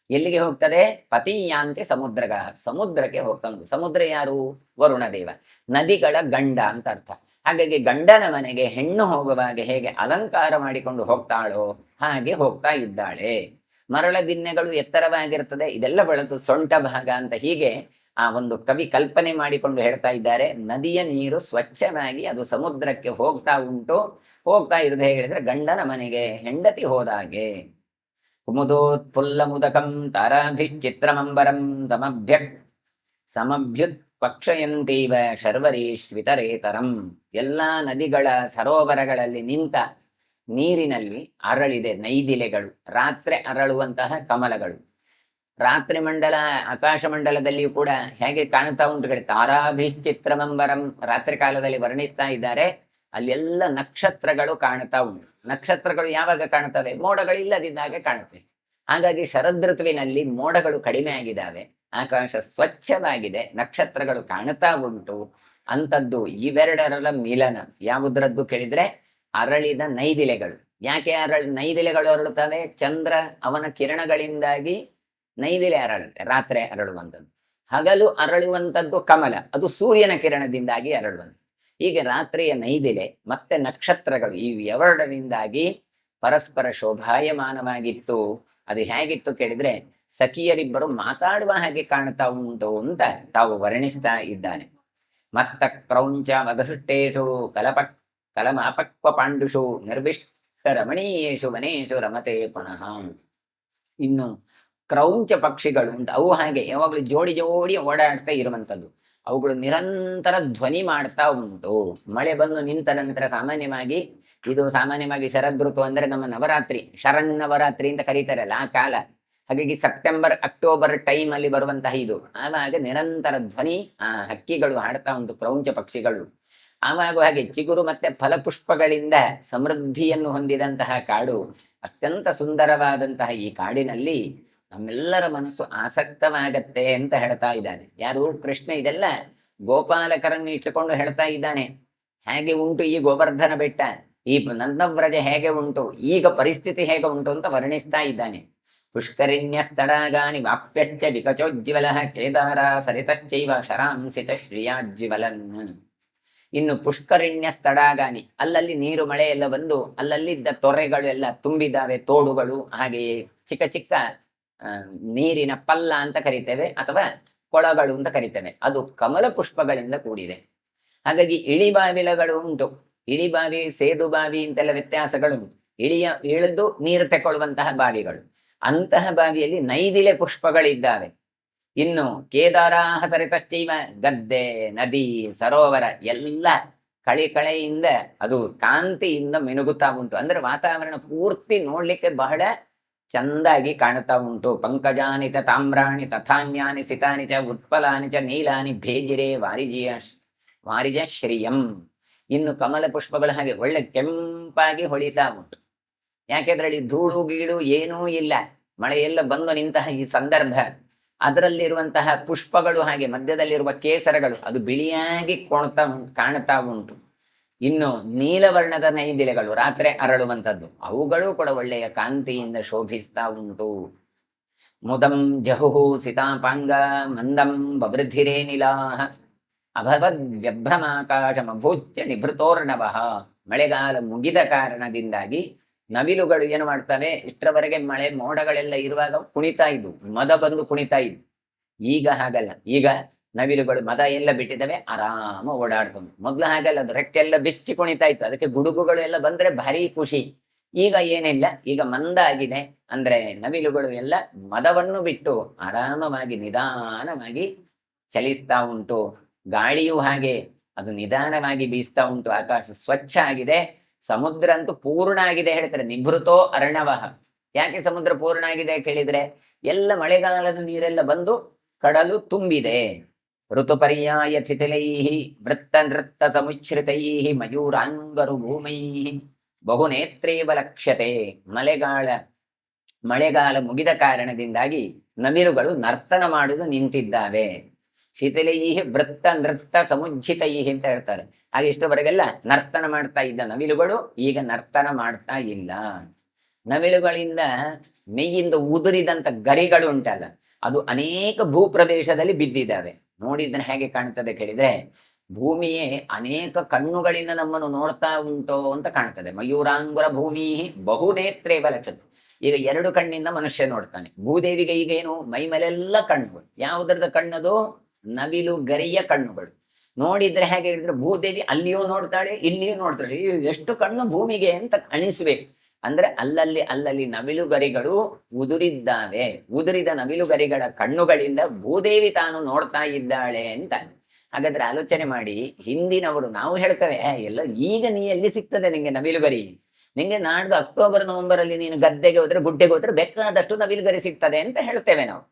ಎಲ್ಲಿಗೆ ಹೋಗ್ತದೆ, ಪತಿಯಾಂತೆ ಸಮುದ್ರಗಾಹ, ಸಮುದ್ರಕ್ಕೆ ಹೋಗ್ತಾ ಉಂಟು. ಸಮುದ್ರ ಯಾರು, ವರುಣದೇವ, ನದಿಗಳ ಗಂಡ ಅಂತ ಅರ್ಥ. ಹಾಗಾಗಿ ಗಂಡನ ಮನೆಗೆ ಹೆಣ್ಣು ಹೋಗುವಾಗ ಹೇಗೆ ಅಲಂಕಾರ ಮಾಡಿಕೊಂಡು ಹೋಗ್ತಾಳೋ ಹಾಗೆ ಹೋಗ್ತಾ ಇದ್ದಾಳೆ. ಮರಳ ದಿನ್ನೆಗಳು ಎತ್ತರವಾಗಿರ್ತದೆ, ಇದೆಲ್ಲ ಬೆಳೆದು ಸೊಂಟ ಭಾಗ ಅಂತ ಹೀಗೆ ಆ ಒಂದು ಕವಿ ಕಲ್ಪನೆ ಮಾಡಿಕೊಂಡು ಹೇಳ್ತಾ ಇದ್ದಾರೆ. ನದಿಯ ನೀರು ಸ್ವಚ್ಛವಾಗಿ ಅದು ಸಮುದ್ರಕ್ಕೆ ಹೋಗ್ತಾ ಉಂಟು. ಹೋಗ್ತಾ ಇರೋದು ಹೇಗೆ ಹೇಳಿದ್ರೆ ಗಂಡನ ಮನೆಗೆ ಹೆಂಡತಿ ಹೋದಾಗೆ. ಕುಮುದೋತ್ಫುಲ್ಲ ಮುದಕಂ ತಾರಾಭಿಶ್ಚಿತ್ರಮಂಬರಂ ಸಮಭ್ಯುತ್ ಪಕ್ಷಯಂತೀವ ಶರ್ವರೀಶ್ವಿತರೇತರಂ. ಎಲ್ಲಾ ನದಿಗಳ ಸರೋವರಗಳಲ್ಲಿ ನಿಂತ ನೀರಿನಲ್ಲಿ ಅರಳಿದೆ ನೈದಿಲೆಗಳು, ರಾತ್ರಿ ಅರಳುವಂತಹ ಕಮಲಗಳು. ರಾತ್ರಿ ಮಂಡಲ, ಆಕಾಶ ಮಂಡಲದಲ್ಲಿಯೂ ಕೂಡ ಹೇಗೆ ಕಾಣುತ್ತಾ ಉಂಟು, ತಾರಾಭಿಶ್ಚಿತ್ರಮಂಬರಂ ರಾತ್ರಿ ಕಾಲದಲ್ಲಿ ವರ್ಣಿಸ್ತಾ ಇದ್ದಾರೆ. ಅಲ್ಲೆಲ್ಲ ನಕ್ಷತ್ರಗಳು ಕಾಣುತ್ತಾ ಉಂಟು. ನಕ್ಷತ್ರಗಳು ಯಾವಾಗ ಕಾಣುತ್ತವೆ, ಮೋಡಗಳಿಲ್ಲದಿದ್ದಾಗ ಕಾಣುತ್ತೆ. ಹಾಗಾಗಿ ಶರದ್ ಋತುವಿನಲ್ಲಿ ಮೋಡಗಳು ಕಡಿಮೆ ಆಗಿದ್ದಾವೆ, ಆಕಾಶ ಸ್ವಚ್ಛವಾಗಿದೆ, ನಕ್ಷತ್ರಗಳು ಕಾಣುತ್ತಾ ಉಂಟು. ಅಂಥದ್ದು ಇವೆರಡರ ಮಿಲನ ಯಾವುದ್ರದ್ದು ಕೇಳಿದ್ರೆ ಅರಳಿದ ನೈದಿಲೆಗಳು. ಯಾಕೆ ನೈದಿಲೆಗಳು ಅರಳುತ್ತವೆ, ಚಂದ್ರ ಅವನ ಕಿರಣಗಳಿಂದಾಗಿ ನೈದಿಲೆ ಅರಳುತ್ತೆ, ರಾತ್ರಿ ಅರಳುವಂಥದ್ದು. ಹಗಲು ಅರಳುವಂಥದ್ದು ಕಮಲ, ಅದು ಸೂರ್ಯನ ಕಿರಣದಿಂದಾಗಿ ಅರಳುವಂಥದ್ದು. ಹೀಗೆ ರಾತ್ರಿಯ ನೈದಿಲೆ ಮತ್ತೆ ನಕ್ಷತ್ರಗಳು ಈ ಎರಡರಿಂದಾಗಿ ಪರಸ್ಪರ ಶೋಭಾಯಮಾನವಾಗಿತ್ತು. ಅದು ಹೇಗಿತ್ತು ಕೇಳಿದ್ರೆ ಸಖಿಯರಿಬ್ಬರು ಮಾತಾಡುವ ಹಾಗೆ ಕಾಣ್ತಾ ಉಂಟು ಅಂತ ತಾವು ವರ್ಣಿಸ್ತಾ ಇದ್ದಾನೆ. ಮತ್ತ ಕ್ರೌಂಚ ಮಗಸೃಷ್ಟೇಶು ಕಲಮಾಪಕ್ವ ಪಾಂಡುಷು ನಿರ್ವಿಷ್ಟ ರಮಣೀಯೇಶು ವನೇಶು ರಮತೆ ಪುನಃ. ಇನ್ನು ಕ್ರೌಂಚ ಪಕ್ಷಿಗಳು ಅಂತ ಅವು ಹಾಗೆ ಯಾವಾಗಲೂ ಜೋಡಿ ಓಡಾಡ್ತಾ ಇರುವಂಥದ್ದು. ಅವುಗಳು ನಿರಂತರ ಧ್ವನಿ ಮಾಡ್ತಾ ಉಂಟು. ಮಳೆ ಬಂದು ನಿಂತ ನಂತರ ಸಾಮಾನ್ಯವಾಗಿ ಶರದ್ ಋತು ಅಂದ್ರೆ ನಮ್ಮ ನವರಾತ್ರಿ, ಶರನ್ನವರಾತ್ರಿ ಅಂತ ಕರೀತಾರಲ್ಲ ಆ ಕಾಲ. ಹಾಗಾಗಿ ಸೆಪ್ಟೆಂಬರ್ ಅಕ್ಟೋಬರ್ ಟೈಮ್ ಅಲ್ಲಿ ಬರುವಂತಹ ಇದು. ಆವಾಗ ನಿರಂತರ ಧ್ವನಿ ಆ ಹಕ್ಕಿಗಳು ಹಾಡ್ತಾ ಉಂಟು, ಕ್ರೌಂಚ ಪಕ್ಷಿಗಳು. ಆವಾಗ ಹಾಗೆ ಚಿಗುರು ಮತ್ತೆ ಫಲಪುಷ್ಪಗಳಿಂದ ಸಮೃದ್ಧಿಯನ್ನು ಹೊಂದಿದಂತಹ ಕಾಡು, ಅತ್ಯಂತ ಸುಂದರವಾದಂತಹ ಈ ಕಾಡಿನಲ್ಲಿ ನಮ್ಮೆಲ್ಲರ ಮನಸ್ಸು ಆಸಕ್ತವಾಗತ್ತೆ ಅಂತ ಹೇಳ್ತಾ ಇದ್ದಾನೆ. ಯಾರು? ಕೃಷ್ಣ. ಇದೆಲ್ಲ ಗೋಪಾಲಕರನ್ನು ಇಟ್ಟುಕೊಂಡು ಹೇಳ್ತಾ ಇದ್ದಾನೆ. ಹೇಗೆ ಉಂಟು ಈ ಗೋವರ್ಧನ ಬೆಟ್ಟ, ಈ ನಂದವ್ರಜ ಹೇಗೆ ಉಂಟು, ಈಗ ಪರಿಸ್ಥಿತಿ ಹೇಗೆ ಉಂಟು ಅಂತ ವರ್ಣಿಸ್ತಾ ಇದ್ದಾನೆ. ಪುಷ್ಕರಿಣ್ಯಸ್ತಡಾಗಾನಿ ವಾಪ್ಯಶ್ಚ ವಿಕಚೋಜ್ವಲ ಕೇದಾರ ಸರಿತಶ್ಚೈವ ಶರಾಂಸಿತ ಶ್ರಿಯಾಜ್ವಲನ್. ಇನ್ನು ಪುಷ್ಕರಿಣ್ಯ ಸ್ಥಳಾಗಾನಿ, ಅಲ್ಲಲ್ಲಿ ನೀರು ಮಳೆ ಎಲ್ಲ ಬಂದು ಅಲ್ಲಲ್ಲಿದ್ದ ತೊರೆಗಳು ಎಲ್ಲ ತುಂಬಿದ್ದಾವೆ, ತೋಡುಗಳು, ಹಾಗೆಯೇ ಚಿಕ್ಕ ಚಿಕ್ಕ ನೀರಿನ ಪಲ್ಲ ಅಂತ ಕರಿತೇವೆ ಅಥವಾ ಕೊಳಗಳು ಅಂತ ಕರಿತೇವೆ. ಅದು ಕಮಲ ಪುಷ್ಪಗಳಿಂದ ಕೂಡಿದೆ. ಹಾಗಾಗಿ ಇಳಿಬಾವಿಲಗಳು ಉಂಟು. ಇಳಿಬಾವಿ, ಸೇದು ಬಾವಿ ಅಂತೆಲ್ಲ ವ್ಯತ್ಯಾಸಗಳು ಉಂಟು. ಇಳಿದು ನೀರು ತೆಕ್ಕೊಳ್ಳುವಂತಹ ಬಾವಿಗಳು, ಅಂತಹ ಬಾವಿಯಲ್ಲಿ ನೈದಿಲೆ ಪುಷ್ಪಗಳಿದ್ದಾವೆ. ಇನ್ನು ಕೇದಾರಾಹ ತರಿತಶ್ಚೈವ, ಗದ್ದೆ, ನದಿ, ಸರೋವರ ಎಲ್ಲ ಕಳೆಯಿಂದ ಅದು ಕಾಂತಿಯಿಂದ ಮಿನುಗುತ್ತಾ ಉಂಟು. ಅಂದ್ರೆ ವಾತಾವರಣ ಪೂರ್ತಿ ನೋಡ್ಲಿಕ್ಕೆ ಬಹಳ ಚಂದಾಗಿ ಕಾಣುತ್ತಾ ಉಂಟು. ಪಂಕಜಾನಿ ಚ ತಾಮ್ರಾಣಿ ತಥಾನ್ಯಾನಿ ಸಿತಾನಿ ಚ ಉತ್ಪಲಾನಿ ಚ ನೀಲಾನಿ ಭೇಜಿರೆ ವಾರಿಜ ಶ್ರಿಯಂ. ಇನ್ನು ಕಮಲ ಪುಷ್ಪಗಳು ಹಾಗೆ ಒಳ್ಳೆ ಕೆಂಪಾಗಿ ಹೊಳಿತಾ ಉಂಟು. ಯಾಕೆಂದ್ರಲ್ಲಿ ಧೂಳು ಗೀಳು ಏನೂ ಇಲ್ಲ. ಮಳೆಯೆಲ್ಲ ಬಂದು ನಿಂತಹ ಈ ಸಂದರ್ಭ, ಅದರಲ್ಲಿರುವಂತಹ ಪುಷ್ಪಗಳು ಹಾಗೆ ಮಧ್ಯದಲ್ಲಿರುವ ಕೇಸರಗಳು ಅದು ಬಿಳಿಯಾಗಿ ಕಾಣುತ್ತಾ ಉಂಟು. ಇನ್ನು ನೀಲವರ್ಣದ ನೈದಿಲೆಗಳು ರಾತ್ರಿ ಅರಳುವಂಥದ್ದು, ಅವುಗಳು ಕೂಡ ಒಳ್ಳೆಯ ಕಾಂತಿಯಿಂದ ಶೋಭಿಸ್ತಾ ಉಂಟು. ಮುದಂ ಜಹುಹು ಸಿತಾಪಾಂಗ ಮಂದಂ ಬವೃದ್ಧಿರೇ ನಿಲಾಹ ಅಭವದ್ ವ್ಯಭ್ರಮಾಕಾಶಮಭೂತ್ಯ ನಿಭೃತೋರ್ಣವಃ. ಮಳೆಗಾಲ ಮುಗಿದ ಕಾರಣದಿಂದಾಗಿ ನವಿಲುಗಳು ಏನು ಮಾಡ್ತವೆ, ಇಷ್ಟರವರೆಗೆ ಮಳೆ ಮೋಡಗಳೆಲ್ಲ ಇರುವಾಗ ಕುಣಿತಾ ಇದ್ವು, ಮದ ಬಂದು ಕುಣಿತಾ ಇದ್ವು. ಈಗ ಹಾಗಲ್ಲ. ಈಗ ನವಿಲುಗಳು ಮದ ಎಲ್ಲ ಬಿಟ್ಟಿದ್ದಾವೆ, ಆರಾಮ ಓಡಾಡ್ತವೆ. ಮೊದ್ಲು ಹಾಗಲ್ಲ, ಅದು ರೆಕ್ಕೆಲ್ಲ ಬೆಚ್ಚಿ ಕುಣಿತಾ ಇತ್ತು, ಅದಕ್ಕೆ ಗುಡುಗುಗಳು ಎಲ್ಲ ಬಂದ್ರೆ ಭಾರಿ ಖುಷಿ. ಈಗ ಏನಿಲ್ಲ, ಈಗ ಮಂದ ಆಗಿದೆ. ಅಂದ್ರೆ ನವಿಲುಗಳು ಎಲ್ಲ ಮದವನ್ನು ಬಿಟ್ಟು ಆರಾಮವಾಗಿ ನಿಧಾನವಾಗಿ ಚಲಿಸ್ತಾ ಉಂಟು. ಗಾಳಿಯೂ ಹಾಗೆ ಅದು ನಿಧಾನವಾಗಿ ಬೀಸ್ತಾ ಉಂಟು. ಆಕಾಶ ಸ್ವಚ್ಛ ಆಗಿದೆ. ಸಮುದ್ರ ಅಂತೂ ಪೂರ್ಣ ಆಗಿದೆ ಹೇಳ್ತಾರೆ. ನಿಭೃತೋ ಅರ್ಣವಃ. ಯಾಕೆ ಸಮುದ್ರ ಪೂರ್ಣ ಆಗಿದೆ ಕೇಳಿದ್ರೆ, ಎಲ್ಲ ಮಳೆಗಾಲದ ನೀರೆಲ್ಲ ಬಂದು ಕಡಲು ತುಂಬಿದೆ. ಋತು ಪರ್ಯಾಯ ಚಿತಿಲೈಹಿ ವೃತ್ತ ನೃತ್ತ ಸಮುಚ್ಛ್ರಿತೈಹಿ ಮಯೂರಾಂಗರು ಭೂಮೈಹಿ ಬಹುನೇತ್ರೇವ ಲಕ್ಷ್ಯತೆ. ಮಳೆಗಾಲ ಮುಗಿದ ಕಾರಣದಿಂದಾಗಿ ನವಿಲುಗಳು ನರ್ತನ ಮಾಡುವುದು ನಿಂತಿದ್ದಾವೆ. ಶಿಥಿಲೈಹಿ ವೃತ್ತ ನೃತ್ತ ಸಮುಜ್ಜಿತೈಹಿ ಅಂತ ಹೇಳ್ತಾರೆ. ಹಾಗೆ ಇಷ್ಟವರೆಗೆಲ್ಲ ನರ್ತನ ಮಾಡ್ತಾ ಇದ್ದ ನವಿಲುಗಳು ಈಗ ನರ್ತನ ಮಾಡ್ತಾ ಇಲ್ಲ. ನವಿಲುಗಳಿಂದ ಮೇಯಿಂದ ಉದುರಿದಂತ ಗರಿಗಳು ಉಂಟಲ್ಲ, ಅದು ಅನೇಕ ಭೂಪ್ರದೇಶದಲ್ಲಿ ಬಿದ್ದಿದ್ದಾವೆ. ನೋಡಿದ್ರೆ ಹೇಗೆ ಕಾಣ್ತದೆ ಕೇಳಿದ್ರೆ, ಭೂಮಿಯೇ ಅನೇಕ ಕಣ್ಣುಗಳಿಂದ ನಮ್ಮನ್ನು ನೋಡ್ತಾ ಉಂಟೋ ಅಂತ ಕಾಣ್ತದೆ. ಮಯೂರಾಂಗುರ ಭೂಮಿ ಬಹುನೇತ್ರೇವ ಲಕ್ಷತೆ. ಈಗ 2 ಕಣ್ಣಿಂದ ಮನುಷ್ಯ ನೋಡ್ತಾನೆ. ಭೂದೇವಿಗೆ ಈಗ ಏನು, ಮೈ ಮೇಲೆಲ್ಲ ಕಣ್ಣುಗಳು. ಯಾವುದರದ ಕಣ್ಣದು? ನವಿಲು ಗರಿಯ ಕಣ್ಣುಗಳು. ನೋಡಿದ್ರೆ ಹೇಗೆ ಹೇಳಿದ್ರೆ, ಭೂದೇವಿ ಅಲ್ಲಿಯೂ ನೋಡ್ತಾಳೆ, ಇಲ್ಲಿಯೂ ನೋಡ್ತಾಳೆ. ಎಷ್ಟು ಕಣ್ಣು ಭೂಮಿಗೆ ಅಂತ ಅನಿಸ್ಬೇಕು. ಅಂದ್ರೆ ಅಲ್ಲಲ್ಲಿ ನವಿಲುಗರಿಗಳು ಉದುರಿದ್ದಾವೆ. ಉದುರಿದ ನವಿಲುಗರಿಗಳ ಕಣ್ಣುಗಳಿಂದ ಭೂದೇವಿ ತಾನು ನೋಡ್ತಾ ಇದ್ದಾಳೆ ಅಂತ. ಹಾಗಾದ್ರೆ ಆಲೋಚನೆ ಮಾಡಿ, ಹಿಂದಿನವರು ನಾವು ಹೇಳ್ತೇವೆ, ಎಲ್ಲ ಈಗ ನೀ ಎಲ್ಲಿ ಸಿಗ್ತದೆ ನಿಂಗೆ ನವಿಲುಗರಿ? ನಿಂಗೆ ನಾಡ್ದು ಅಕ್ಟೋಬರ್ ನವೆಂಬರ್ ಅಲ್ಲಿ ನೀನು ಗದ್ದೆಗೆ ಹೋದ್ರೆ, ಗುಡ್ಡೆಗೆ ಹೋದ್ರೆ ಬೇಕಾದಷ್ಟು ನವಿಲುಗರಿ ಸಿಗ್ತದೆ ಅಂತ ಹೇಳ್ತೇವೆ ನಾವು.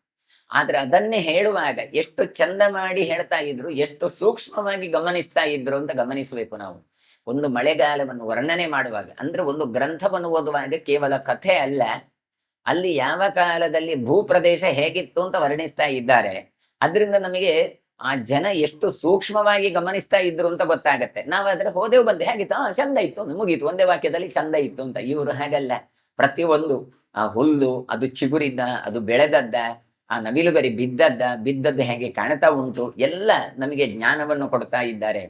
ಆದ್ರೆ ಅದನ್ನೇ ಹೇಳುವಾಗ ಎಷ್ಟು ಚಂದ ಮಾಡಿ ಹೇಳ್ತಾ ಇದ್ರು, ಎಷ್ಟು ಸೂಕ್ಷ್ಮವಾಗಿ ಗಮನಿಸ್ತಾ ಇದ್ರು ಅಂತ ಗಮನಿಸಬೇಕು ನಾವು. ಒಂದು ಮಳೆಗಾಲವನ್ನು ವರ್ಣನೆ ಮಾಡುವಾಗ, ಅಂದ್ರೆ ಒಂದು ಗ್ರಂಥವನ್ನು ಓದುವಾಗ ಕೇವಲ ಕಥೆ ಅಲ್ಲ, ಅಲ್ಲಿ ಯಾವ ಕಾಲದಲ್ಲಿ ಭೂಪ್ರದೇಶ ಹೇಗಿತ್ತು ಅಂತ ವರ್ಣಿಸ್ತಾ ಇದ್ದಾರೆ. ಅದರಿಂದ ನಮಗೆ ಆ ಜನ ಎಷ್ಟು ಸೂಕ್ಷ್ಮವಾಗಿ ಗಮನಿಸ್ತಾ ಇದ್ರು ಅಂತ ಗೊತ್ತಾಗತ್ತೆ. ನಾವಾದ್ರೆ ಹೋದೆವು ಬಂದೆ, ಹೇಗಿತ್ತು, ಚಂದ ಇತ್ತು, ಮುಗೀತು, ಒಂದೇ ವಾಕ್ಯದಲ್ಲಿ ಚಂದ ಇತ್ತು ಅಂತ. ಇವರು ಹಾಗಲ್ಲ, ಪ್ರತಿಯೊಂದು ಆ ಹುಲ್ಲು ಅದು ಚಿಗುರಿದ್ದ, ಅದು ಬೆಳೆದದ್ದ, ಆ ನವಿಲುಗರಿ ಬಿದ್ದದ್ದು ಹೇಗೆ ಕಾಣ್ತಾ ಉಂಟು, ಎಲ್ಲ ನಮಗೆ ಜ್ಞಾನವನ್ನು ಕೊಡ್ತಾ ಇದ್ದಾರೆ.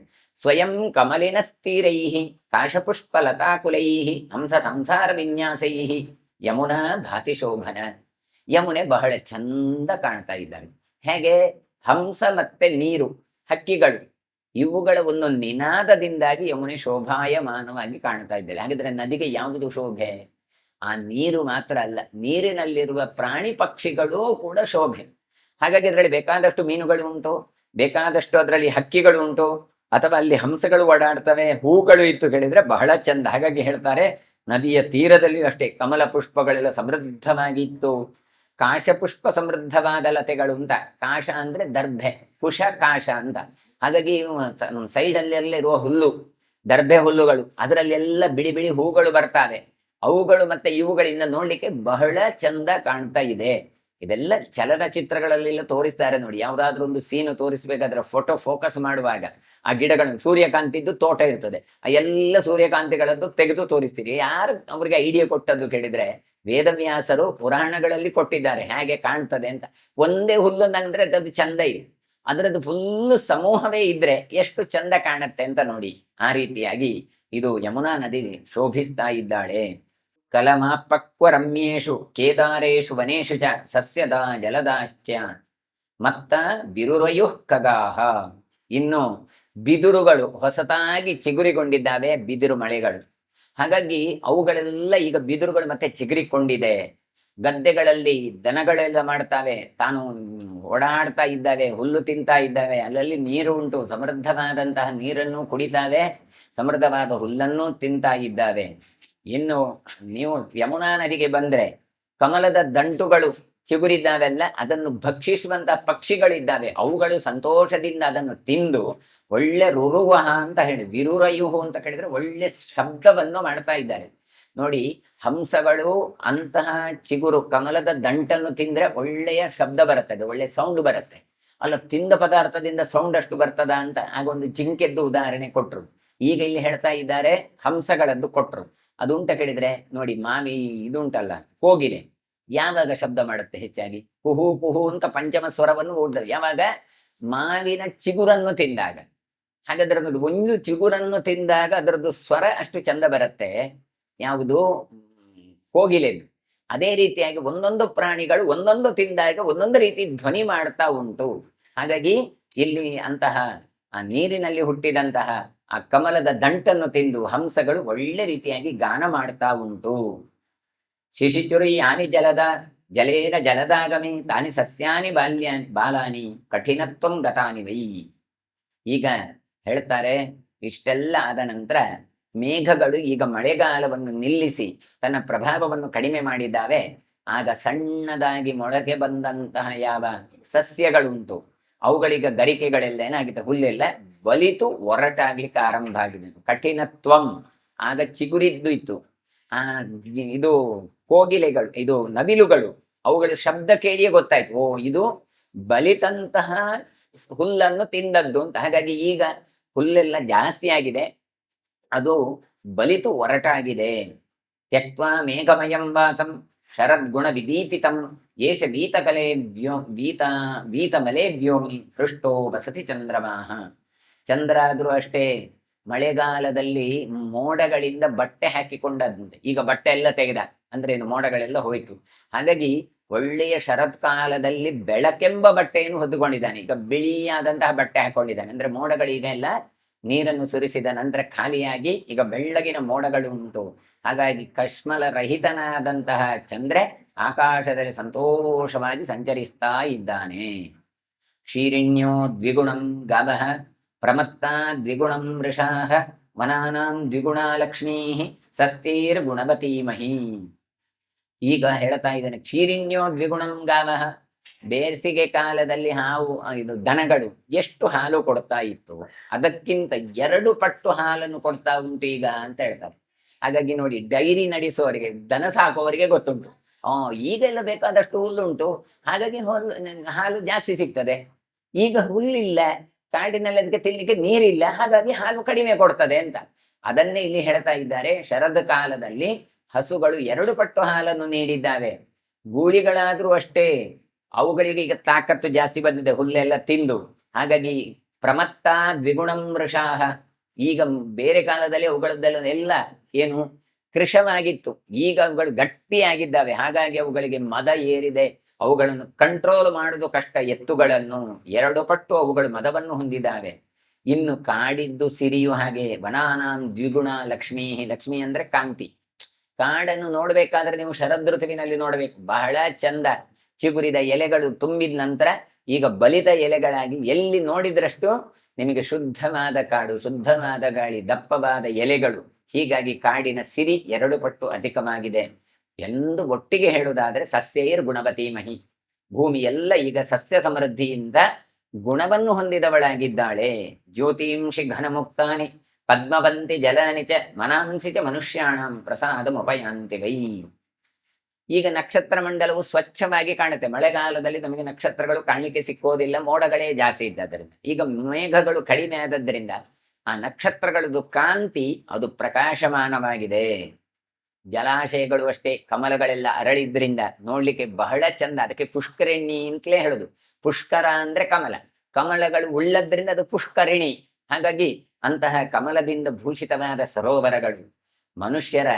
ಸ್ವಯಂ ಕಮಲಿನ ಸ್ಥಿರೈಹಿ ಕಾಶಪುಷ್ಪ ಲತಾಕುಲೈಹಿ ಹಂಸ ಸಂಸಾರ ವಿನ್ಯಾಸೈಹಿ ಯಮುನಾ ಭಾತಿ ಶೋಭನ. ಯಮುನೆ ಬಹಳ ಚಂದ ಕಾಣ್ತಾ ಇದ್ದಾರೆ. ಹೇಗೆ? ಹಂಸ ಮತ್ತೆ ನೀರು, ಹಕ್ಕಿಗಳು, ಇವುಗಳ ಒಂದು ನಿನಾದದಿಂದಾಗಿ ಯಮುನೆ ಶೋಭಾಯಮಾನವಾಗಿ ಕಾಣ್ತಾ ಇದ್ದಾಳೆ. ಹಾಗಿದ್ರೆ ನದಿಗೆ ಯಾವುದು ಶೋಭೆ? ಆ ನೀರು ಮಾತ್ರ ಅಲ್ಲ, ನೀರಿನಲ್ಲಿರುವ ಪ್ರಾಣಿ ಪಕ್ಷಿಗಳೂ ಕೂಡ ಶೋಭೆ. ಹಾಗಾಗಿ ಅದರಲ್ಲಿ ಬೇಕಾದಷ್ಟು ಮೀನುಗಳು ಉಂಟು, ಬೇಕಾದಷ್ಟು ಅದರಲ್ಲಿ ಹಕ್ಕಿಗಳು ಉಂಟು, ಅಥವಾ ಅಲ್ಲಿ ಹಂಸಗಳು ಓಡಾಡ್ತವೆ, ಹೂಗಳು ಇತ್ತು ಕೇಳಿದ್ರೆ ಬಹಳ ಚಂದ. ಹಾಗಾಗಿ ಹೇಳ್ತಾರೆ, ನದಿಯ ತೀರದಲ್ಲಿ ಅಷ್ಟೇ ಕಮಲ ಪುಷ್ಪಗಳೆಲ್ಲ ಸಮೃದ್ಧವಾಗಿತ್ತು. ಕಾಶಪುಷ್ಪ ಸಮೃದ್ಧವಾದ ಲತೆಗಳು ಅಂತ. ಕಾಶ ಅಂದ್ರೆ ದರ್ಭೆ, ಕುಶ ಕಾಶ ಅಂತ. ಹಾಗಾಗಿ ಸೈಡಲ್ಲಿರುವ ಹುಲ್ಲು, ದರ್ಭೆ ಹುಲ್ಲುಗಳು, ಅದರಲ್ಲೆಲ್ಲ ಬಿಳಿ ಬಿಳಿ ಹೂಗಳು ಬರ್ತಾವೆ. ಅವುಗಳು ಮತ್ತೆ ಇವುಗಳಿಂದ ನೋಡ್ಲಿಕ್ಕೆ ಬಹಳ ಚಂದ ಕಾಣ್ತಾ ಇದೆ. ಇದೆಲ್ಲ ಚಲನಚಿತ್ರಗಳಲ್ಲೆಲ್ಲ ತೋರಿಸ್ತಾರೆ ನೋಡಿ. ಯಾವ್ದಾದ್ರು ಒಂದು ಸೀನು ತೋರಿಸ್ಬೇಕಾದ್ರೆ ಫೋಟೋ ಫೋಕಸ್ ಮಾಡುವಾಗ ಆ ಗಿಡಗಳನ್ನು ಸೂರ್ಯಕಾಂತಿದ್ದು ತೋಟ ಇರ್ತದೆ, ಆ ಎಲ್ಲ ಸೂರ್ಯಕಾಂತಿಗಳದ್ದು ತೆಗೆದು ತೋರಿಸ್ತೀರಿ. ಯಾರು ಅವ್ರಿಗೆ ಐಡಿಯಾ ಕೊಟ್ಟದ್ದು ಕೇಳಿದ್ರೆ ವೇದವ್ಯಾಸರು ಪುರಾಣಗಳಲ್ಲಿ ಕೊಟ್ಟಿದ್ದಾರೆ ಹೇಗೆ ಕಾಣ್ತದೆ ಅಂತ. ಒಂದೇ ಹುಲ್ಲು ಅಂದ್ರೆ ಅದು ಚಂದ ಇದೆ, ಅದರದ್ದು ಫುಲ್ ಸಮೂಹವೇ ಇದ್ರೆ ಎಷ್ಟು ಚಂದ ಕಾಣತ್ತೆ ಅಂತ ನೋಡಿ. ಆ ರೀತಿಯಾಗಿ ಇದು ಯಮುನಾ ನದಿ ಶೋಭಿಸ್ತಾ ಇದ್ದಾಳೆ. ಕಲಮಾಪಕ್ವ ರಮ್ಯೇಶು ಕೇದಾರೇಶು ವನೇಶು ಚ ಸಸ್ಯದ ಜಲದಾಶ್ಚ ಮತ್ತ ಬಿರುರಯು ಖಗಾಹ. ಇನ್ನು ಬಿದಿರುಗಳು ಹೊಸತಾಗಿ ಚಿಗುರಿಕೊಂಡಿದ್ದಾವೆ, ಬಿದಿರು ಮಳೆಗಳು. ಹಾಗಾಗಿ ಅವುಗಳೆಲ್ಲ ಈಗ ಬಿದಿರುಗಳು ಮತ್ತೆ ಚಿಗುರಿಕೊಂಡಿದೆ. ಗದ್ದೆಗಳಲ್ಲಿ ದನಗಳೆಲ್ಲ ಮಾಡ್ತಾವೆ, ತಾನು ಓಡಾಡ್ತಾ ಇದ್ದಾವೆ, ಹುಲ್ಲು ತಿಂತಾ ಇದ್ದಾವೆ, ಅಲ್ಲಲ್ಲಿ ನೀರು ಉಂಟು, ಸಮೃದ್ಧವಾದಂತಹ ನೀರನ್ನು ಕುಡಿತಾವೆ, ಸಮೃದ್ಧವಾದ ಹುಲ್ಲನ್ನು ತಿಂತಾ ಇದ್ದಾವೆ. ಇನ್ನು ನೀವು ಯಮುನಾ ನದಿಗೆ ಬಂದ್ರೆ ಕಮಲದ ದಂಟುಗಳು ಚಿಗುರಿದ್ದಾವೆಲ್ಲ, ಅದನ್ನು ಭಕ್ಷಿಸುವಂತಹ ಪಕ್ಷಿಗಳಿದ್ದಾವೆ, ಅವುಗಳು ಸಂತೋಷದಿಂದ ಅದನ್ನು ತಿಂದು ಒಳ್ಳೆ ರುರುವಹ ಅಂತ ಹೇಳಿ ವಿರುರಯುಹು ಅಂತ ಕೇಳಿದ್ರೆ ಒಳ್ಳೆ ಶಬ್ದವನ್ನು ಮಾಡ್ತಾ ಇದ್ದಾರೆ ನೋಡಿ. ಹಂಸಗಳು ಅಂತಹ ಚಿಗುರು ಕಮಲದ ದಂಟನ್ನು ತಿಂದ್ರೆ ಒಳ್ಳೆಯ ಶಬ್ದ ಬರ್ತದೆ, ಒಳ್ಳೆ ಸೌಂಡ್ ಬರುತ್ತೆ. ಅಲ್ಲ, ತಿಂದ ಪದಾರ್ಥದಿಂದ ಸೌಂಡ್ ಅಷ್ಟು ಬರ್ತದ ಅಂತ ಆಗೊಂದು ಜಿಂಕೆದ್ದು ಉದಾಹರಣೆ ಕೊಟ್ರು. ಈಗ ಇಲ್ಲಿ ಹೇಳ್ತಾ ಇದ್ದಾರೆ ಹಂಸಗಳದ್ದು ಕೊಟ್ರು. ಅದುಂಟ ಕೇಳಿದ್ರೆ ನೋಡಿ, ಮಾವಿ ಇದುಂಟಲ್ಲ ಕೋಗಿಲೆ, ಯಾವಾಗ ಶಬ್ದ ಮಾಡುತ್ತೆ ಹೆಚ್ಚಾಗಿ? ಕುಹು ಕುಹು ಅಂತ ಪಂಚಮ ಸ್ವರವನ್ನು ಓಡ್ತದೆ ಯಾವಾಗ? ಮಾವಿನ ಚಿಗುರನ್ನು ತಿಂದಾಗ. ಹಾಗಾದ್ರೆ ನೋಡಿ, ಒಂದು ಚಿಗುರನ್ನು ತಿಂದಾಗ ಅದರದ್ದು ಸ್ವರ ಅಷ್ಟು ಚಂದ ಬರುತ್ತೆ, ಯಾವುದು? ಕೋಗಿಲೆದು. ಅದೇ ರೀತಿಯಾಗಿ ಒಂದೊಂದು ಪ್ರಾಣಿಗಳು ಒಂದೊಂದು ತಿಂದಾಗ ಒಂದೊಂದು ರೀತಿ ಧ್ವನಿ ಮಾಡ್ತಾ ಉಂಟು. ಹಾಗಾಗಿ ಇಲ್ಲಿ ಅಂತಹ ಆ ನೀರಿನಲ್ಲಿ ಹುಟ್ಟಿದಂತಹ ಆ ಕಮಲದ ದಂಟನ್ನು ತಿಂದು ಹಂಸಗಳು ಒಳ್ಳೆ ರೀತಿಯಾಗಿ ಗಾನ ಮಾಡ್ತಾ ಉಂಟು. ಶಿಶಿಚುರಿ ಯಾನಿ ಜಲದ ಜಲೇನ ಜಲದಾಗಮಿ ತಾನಿ ಸಸ್ಯಾನಿ ಬಾಲಾನಿ ಕಠಿಣತ್ವಂ ಗತಾನಿ ವೈ. ಈಗ ಹೇಳ್ತಾರೆ, ಇಷ್ಟೆಲ್ಲ ಆದ ನಂತರ ಮೇಘಗಳು ಈಗ ಮಳೆಗಾಲವನ್ನು ನಿಲ್ಲಿಸಿ ತನ್ನ ಪ್ರಭಾವವನ್ನು ಕಡಿಮೆ ಮಾಡಿದ್ದಾವೆ. ಆಗ ಸಣ್ಣದಾಗಿ ಮೊಳಕೆ ಬಂದಂತಹ ಯಾವ ಸಸ್ಯಗಳುಂಟು ಅವುಗಳೀಗ ಗರಿಕೆಗಳೆಲ್ಲ ಏನಾಗಿದೆ, ಹುಲ್ಲೆಲ್ಲ ಬಲಿತು ಒರಟಾಗ್ಲಿಕ್ಕೆ ಆರಂಭ ಆಗಿದೆ. ಕಠಿಣತ್ವಂ, ಆಗ ಚಿಗುರಿದ್ದು ಇತ್ತು. ಇದು ಕೋಗಿಲೆಗಳು, ಇದು ನವಿಲುಗಳು, ಅವುಗಳ ಶಬ್ದ ಕೇಳಿಯೇ ಗೊತ್ತಾಯ್ತು, ಓ ಇದು ಬಲಿತಂತಹ ಹುಲ್ಲನ್ನು ತಿಂದದ್ದು ಅಂತ. ಹಾಗಾಗಿ ಈಗ ಹುಲ್ಲೆಲ್ಲ ಜಾಸ್ತಿ ಆಗಿದೆ, ಅದು ಬಲಿತು ಒರಟಾಗಿದೆ. ತ್ಯಕ್ವಾ ಮೇಘಮಯಂ ವಾಸಂ ಶರದ್ಗುಣ ವಿದೀಪಿತಂ ಏಷ ವೀತಕಲೆ ವೀತಮಲೆ ವ್ಯೋಮಿ ಹೃಷ್ಟೋ ವಸತಿ ಚಂದ್ರಮಾಹ. ಚಂದ್ರ ಆದ್ರೂ ಅಷ್ಟೇ ಮಳೆಗಾಲದಲ್ಲಿ ಮೋಡಗಳಿಂದ ಬಟ್ಟೆ ಹಾಕಿಕೊಂಡಂತೆ, ಈಗ ಬಟ್ಟೆ ಎಲ್ಲ ತೆಗೆದ ಅಂದ್ರೆ ಏನು, ಮೋಡಗಳೆಲ್ಲ ಹೋಯ್ತು. ಹಾಗಾಗಿ ಒಳ್ಳೆಯ ಶರತ್ಕಾಲದಲ್ಲಿ ಬೆಳಕೆಂಬ ಬಟ್ಟೆಯನ್ನು ಹೊದ್ದುಕೊಂಡಿದ್ದಾನೆ. ಈಗ ಬಿಳಿಯಾದಂತಹ ಬಟ್ಟೆ ಹಾಕೊಂಡಿದ್ದಾನೆ, ಅಂದ್ರೆ ಮೋಡಗಳೀಗ ಎಲ್ಲ ನೀರನ್ನು ಸುರಿಸಿದ ನಂತರ ಖಾಲಿಯಾಗಿ ಈಗ ಬೆಳ್ಳಗಿನ ಮೋಡಗಳು ಉಂಟು. ಹಾಗಾಗಿ ಕಶ್ಮಲ ರಹಿತನಾದಂತಹ ಚಂದ್ರ ಆಕಾಶದಲ್ಲಿ ಸಂತೋಷವಾಗಿ ಸಂಚರಿಸ್ತಾ ಇದ್ದಾನೆ. ಕ್ಷೀರಿಣ್ಯೋ ದ್ವಿಗುಣಂ ಗಾವಃ ಪ್ರಮತ್ತಾ ದ್ವಿಗುಣಂ ವೃಷಾಃ ವನಾನಾಂ ದ್ವಿಗುಣಾ ಲಕ್ಷ್ಮೀ ಸಸ್ಯೈರ್ ಗುಣವತೀಮಹಿ. ಈಗ ಹೇಳ್ತಾ ಇದ್ದಾನೆ, ಕ್ಷೀರಿಣ್ಯೋ ದ್ವಿಗುಣಂ ಗಾವಃ. ಬೇಸಿಗೆ ಕಾಲದಲ್ಲಿ ಹಾವು ಇದು ದನಗಳು ಎಷ್ಟು ಹಾಲು ಕೊಡ್ತಾ ಇತ್ತು, ಅದಕ್ಕಿಂತ 2 ಪಟ್ಟು ಹಾಲನ್ನು ಕೊಡ್ತಾ ಉಂಟು ಈಗ ಅಂತ ಹೇಳ್ತಾರೆ. ಹಾಗಾಗಿ ನೋಡಿ, ಡೈರಿ ನಡೆಸುವವರಿಗೆ, ದನ ಸಾಕುವವರಿಗೆ ಗೊತ್ತುಂಟು, ಈಗೆಲ್ಲ ಬೇಕಾದಷ್ಟು ಹುಲ್ಲುಂಟು, ಹಾಗಾಗಿ ಹಾಲು ಜಾಸ್ತಿ ಸಿಗ್ತದೆ. ಈಗ ಹುಲ್ಲಿಲ್ಲ, ಕಾಡಿನಲ್ಲಿ ಅದಕ್ಕೆ ತಿನ್ಲಿಕ್ಕೆ ನೀರಿಲ್ಲ, ಹಾಗಾಗಿ ಹಾಲು ಕಡಿಮೆ ಕೊಡ್ತದೆ ಅಂತ. ಅದನ್ನೇ ಇಲ್ಲಿ ಹೇಳ್ತಾ ಇದ್ದಾರೆ. ಶರದ್ ಕಾಲದಲ್ಲಿ ಹಸುಗಳು 2 ಪಟ್ಟು ಹಾಲನ್ನು ನೀಡಿದ್ದಾವೆ. ಗೂಳಿಗಳಾದ್ರೂ ಅಷ್ಟೇ, ಅವುಗಳಿಗೆ ಈಗ ತಾಕತ್ತು ಜಾಸ್ತಿ ಬಂದಿದೆ ಹುಲ್ಲೆಲ್ಲ ತಿಂದು. ಹಾಗಾಗಿ ಪ್ರಮತ್ತ ದ್ವಿಗುಣಂ ವೃಷಾಹ. ಈಗ ಬೇರೆ ಕಾಲದಲ್ಲಿ ಅವುಗಳದ್ದೆಲ್ಲ ಏನು ಕೃಶವಾಗಿತ್ತು, ಈಗ ಅವುಗಳು ಗಟ್ಟಿಯಾಗಿದ್ದಾವೆ. ಹಾಗಾಗಿ ಅವುಗಳಿಗೆ ಮದ ಏರಿದೆ, ಅವುಗಳನ್ನು ಕಂಟ್ರೋಲ್ ಮಾಡುವುದು ಕಷ್ಟ. ಎತ್ತುಗಳನ್ನು 2 ಪಟ್ಟು ಅವುಗಳು ಮದವನ್ನು ಹೊಂದಿದ್ದಾವೆ. ಇನ್ನು ಕಾಡಿದ್ದು ಸಿರಿಯು ಹಾಗೆ. ವನಾನಾಂ ದ್ವಿಗುಣ ಲಕ್ಷ್ಮೀ. ಲಕ್ಷ್ಮಿ ಅಂದ್ರೆ ಕಾಂತಿ. ಕಾಡನ್ನು ನೋಡ್ಬೇಕಾದ್ರೆ ನೀವು ಶರದ್ ಋತುವಿನಲ್ಲಿ ನೋಡ್ಬೇಕು, ಬಹಳ ಚಂದ. ಚಿಗುರಿದ ಎಲೆಗಳು ತುಂಬಿದ ನಂತರ ಈಗ ಬಲಿತ ಎಲೆಗಳಾಗಿ ಎಲ್ಲಿ ನೋಡಿದ್ರಷ್ಟು ನಿಮಗೆ ಶುದ್ಧವಾದ ಕಾಡು, ಶುದ್ಧವಾದ ಗಾಳಿ, ದಪ್ಪವಾದ ಎಲೆಗಳು. ಹೀಗಾಗಿ ಕಾಡಿನ ಸಿರಿ 2 ಪಟ್ಟು ಅಧಿಕವಾಗಿದೆ ಎಂದು ಒಟ್ಟಿಗೆ ಹೇಳುವುದಾದ್ರೆ ಸಸ್ಯೈರ್ ಗುಣವತಿ ಮಹಿ. ಭೂಮಿ ಎಲ್ಲ ಈಗ ಸಸ್ಯ ಸಮೃದ್ಧಿಯಿಂದ ಗುಣವನ್ನು ಹೊಂದಿದವಳಾಗಿದ್ದಾಳೆ. ಜ್ಯೋತಿಂಷಿ ಘನ ಮುಕ್ತಾನಿ ಪದ್ಮವಂತಿ ಜಲಾನಿ ಚ ಮನಾಂಸಿ ಚ ಮನುಷ್ಯಾಣಂ ಪ್ರಸಾದಮುಪಯಾಂತಿ ವೈ. ಈಗ ನಕ್ಷತ್ರ ಮಂಡಲವು ಸ್ವಚ್ಛವಾಗಿ ಕಾಣುತ್ತೆ. ಮಳೆಗಾಲದಲ್ಲಿ ನಮಗೆ ನಕ್ಷತ್ರಗಳು ಕಾಣಲಿಕ್ಕೆ ಸಿಕ್ಕೋದಿಲ್ಲ, ಮೋಡಗಳೇ ಜಾಸ್ತಿ ಇದ್ದದರಿಂದ. ಈಗ ಮೇಘಗಳು ಕಡಿಮೆ ಆದದ್ರಿಂದ ಆ ನಕ್ಷತ್ರಗಳದ್ದು ಕಾಂತಿ ಅದು ಪ್ರಕಾಶಮಾನವಾಗಿದೆ. ಜಲಾಶಯಗಳು ಅಷ್ಟೇ, ಕಮಲಗಳೆಲ್ಲ ಅರಳಿದ್ರಿಂದ ನೋಡ್ಲಿಕ್ಕೆ ಬಹಳ ಚಂದ. ಅದಕ್ಕೆ ಪುಷ್ಕರಿಣಿ ಅಂತಲೇ ಹೇಳುದು. ಪುಷ್ಕರ ಅಂದ್ರೆ ಕಮಲ, ಕಮಲಗಳು ಉಳ್ಳದ್ರಿಂದ ಅದು ಪುಷ್ಕರಿಣಿ. ಹಾಗಾಗಿ ಅಂತಹ ಕಮಲದಿಂದ ಭೂಷಿತವಾದ ಸರೋವರಗಳು. ಮನುಷ್ಯರ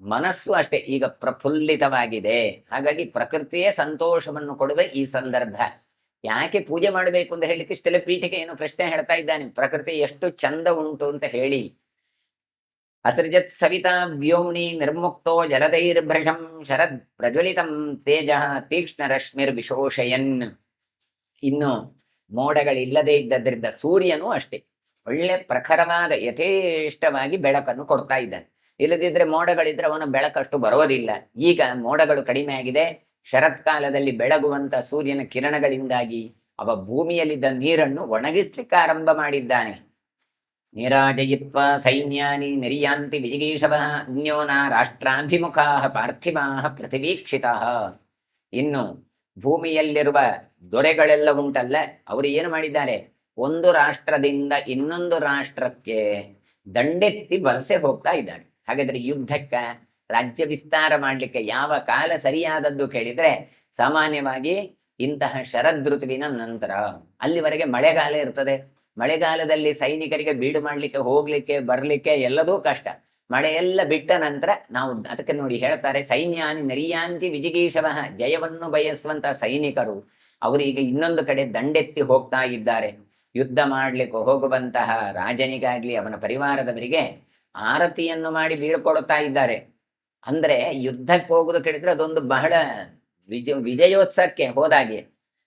ಮನಸ್ಸು ಅಷ್ಟೇ ಈಗ ಪ್ರಫುಲ್ಲಿತವಾಗಿದೆ. ಹಾಗಾಗಿ ಪ್ರಕೃತಿಯೇ ಸಂತೋಷವನ್ನು ಕೊಡುವ ಈ ಸಂದರ್ಭ. ಯಾಕೆ ಪೂಜೆ ಮಾಡಬೇಕು ಅಂತ ಹೇಳಿಕ್ಕೆ ಇಷ್ಟೆಲ್ಲ ಪೀಠಿಕೆ ಏನು ಪ್ರಶ್ನೆ ಹೇಳ್ತಾ ಇದ್ದಾನೆ. ಪ್ರಕೃತಿ ಎಷ್ಟು ಚಂದ ಉಂಟು ಅಂತ ಹೇಳಿ. ಅಸೃಜತ್ ಸವಿತಾ ವ್ಯೋಮ್ನಿ ನಿರ್ಮುಕ್ತೋ ಜಲದೈರ್ಭೃಶಂ ಶರದ್ ಪ್ರಜ್ವಲಿತಂ ತೇಜ ತೀಕ್ಷ್ಣ ರಶ್ಮಿರ್ ವಿಶೋಷಯನ್. ಇನ್ನು ಮೋಡಗಳಿಲ್ಲದೆ ಇದ್ದದ್ರಿಂದ ಸೂರ್ಯನು ಅಷ್ಟೇ ಒಳ್ಳೆ ಪ್ರಖರವಾದ ಯಥೇಷ್ಟವಾಗಿ ಬೆಳಕನ್ನು ಕೊಡ್ತಾ ಇದ್ದಾನೆ. ಇಲ್ಲದಿದ್ರೆ ಮೋಡಗಳಿದ್ರೆ ಅವನ ಬೆಳಕಷ್ಟು ಬರೋದಿಲ್ಲ. ಈಗ ಮೋಡಗಳು ಕಡಿಮೆ ಆಗಿದೆ. ಶರತ್ಕಾಲದಲ್ಲಿ ಬೆಳಗುವಂತ ಸೂರ್ಯನ ಕಿರಣಗಳಿಂದಾಗಿ ಅವ ಭೂಮಿಯಲ್ಲಿದ್ದ ನೀರನ್ನು ಒಣಗಿಸ್ಲಿಕ್ಕೆ ಆರಂಭ ಮಾಡಿದ್ದಾನೆ. ನೀರಾಜಯಿತ್ವ ಸೈನ್ಯಾನಿ ನಿರ್ಯಾಂತಿ ವಿಜಿಗೀಷವಃ ಅನ್ಯೋನ ರಾಷ್ಟ್ರಾಭಿಮುಖಾ ಪಾರ್ಥಿವಾಃ ಪ್ರತಿವೀಕ್ಷಿತಾ. ಇನ್ನು ಭೂಮಿಯಲ್ಲಿರುವ ದೊರೆಗಳೆಲ್ಲ ಉಂಟಲ್ಲ, ಅವರು ಏನು ಮಾಡಿದ್ದಾರೆ, ಒಂದು ರಾಷ್ಟ್ರದಿಂದ ಇನ್ನೊಂದು ರಾಷ್ಟ್ರಕ್ಕೆ ದಂಡೆತ್ತಿ ವಲಸೆ ಹೋಗ್ತಾ ಇದ್ದಾರೆ. ಹಾಗಾದ್ರೆ ಯುದ್ಧಕ್ಕ, ರಾಜ್ಯ ವಿಸ್ತಾರ ಮಾಡ್ಲಿಕ್ಕೆ ಯಾವ ಕಾಲ ಸರಿಯಾದದ್ದು ಕೇಳಿದ್ರೆ ಸಾಮಾನ್ಯವಾಗಿ ಇಂತಹ ಶರದೃತುವಿನ ನಂತರ. ಅಲ್ಲಿವರೆಗೆ ಮಳೆಗಾಲ ಇರ್ತದೆ. ಮಳೆಗಾಲದಲ್ಲಿ ಸೈನಿಕರಿಗೆ ಬೀಡು ಮಾಡ್ಲಿಕ್ಕೆ, ಹೋಗ್ಲಿಕ್ಕೆ, ಬರ್ಲಿಕ್ಕೆ ಎಲ್ಲದೂ ಕಷ್ಟ. ಮಳೆ ಎಲ್ಲ ಬಿಟ್ಟ ನಂತರ ನಾವು ಅದಕ್ಕೆ ನೋಡಿ ಹೇಳ್ತಾರೆ, ಸೈನ್ಯಾನಿ ನರಿಯಾಂತಿ ವಿಜಿಗೀಷವಃ. ಜಯವನ್ನು ಬಯಸುವಂತ ಸೈನಿಕರು ಅವರಿಗೆ ಇನ್ನೊಂದು ಕಡೆ ದಂಡೆತ್ತಿ ಹೋಗ್ತಾ ಇದ್ದಾರೆ. ಯುದ್ಧ ಮಾಡ್ಲಿಕ್ಕೆ ಹೋಗುವಂತಹ ರಾಜನಿಗಾಗ್ಲಿ ಅವನ ಪರಿವಾರದವರಿಗೆ ಆರತಿಯನ್ನು ಮಾಡಿ ಬೀಳ್ಕೊಡ್ತಾ ಇದ್ದಾರೆ. ಅಂದ್ರೆ ಯುದ್ಧಕ್ಕೆ ಹೋಗುದು ಕೇಳಿದ್ರೆ ಅದೊಂದು ಬಹಳ ವಿಜಯೋತ್ಸವಕ್ಕೆ ಹೋದಾಗೆ.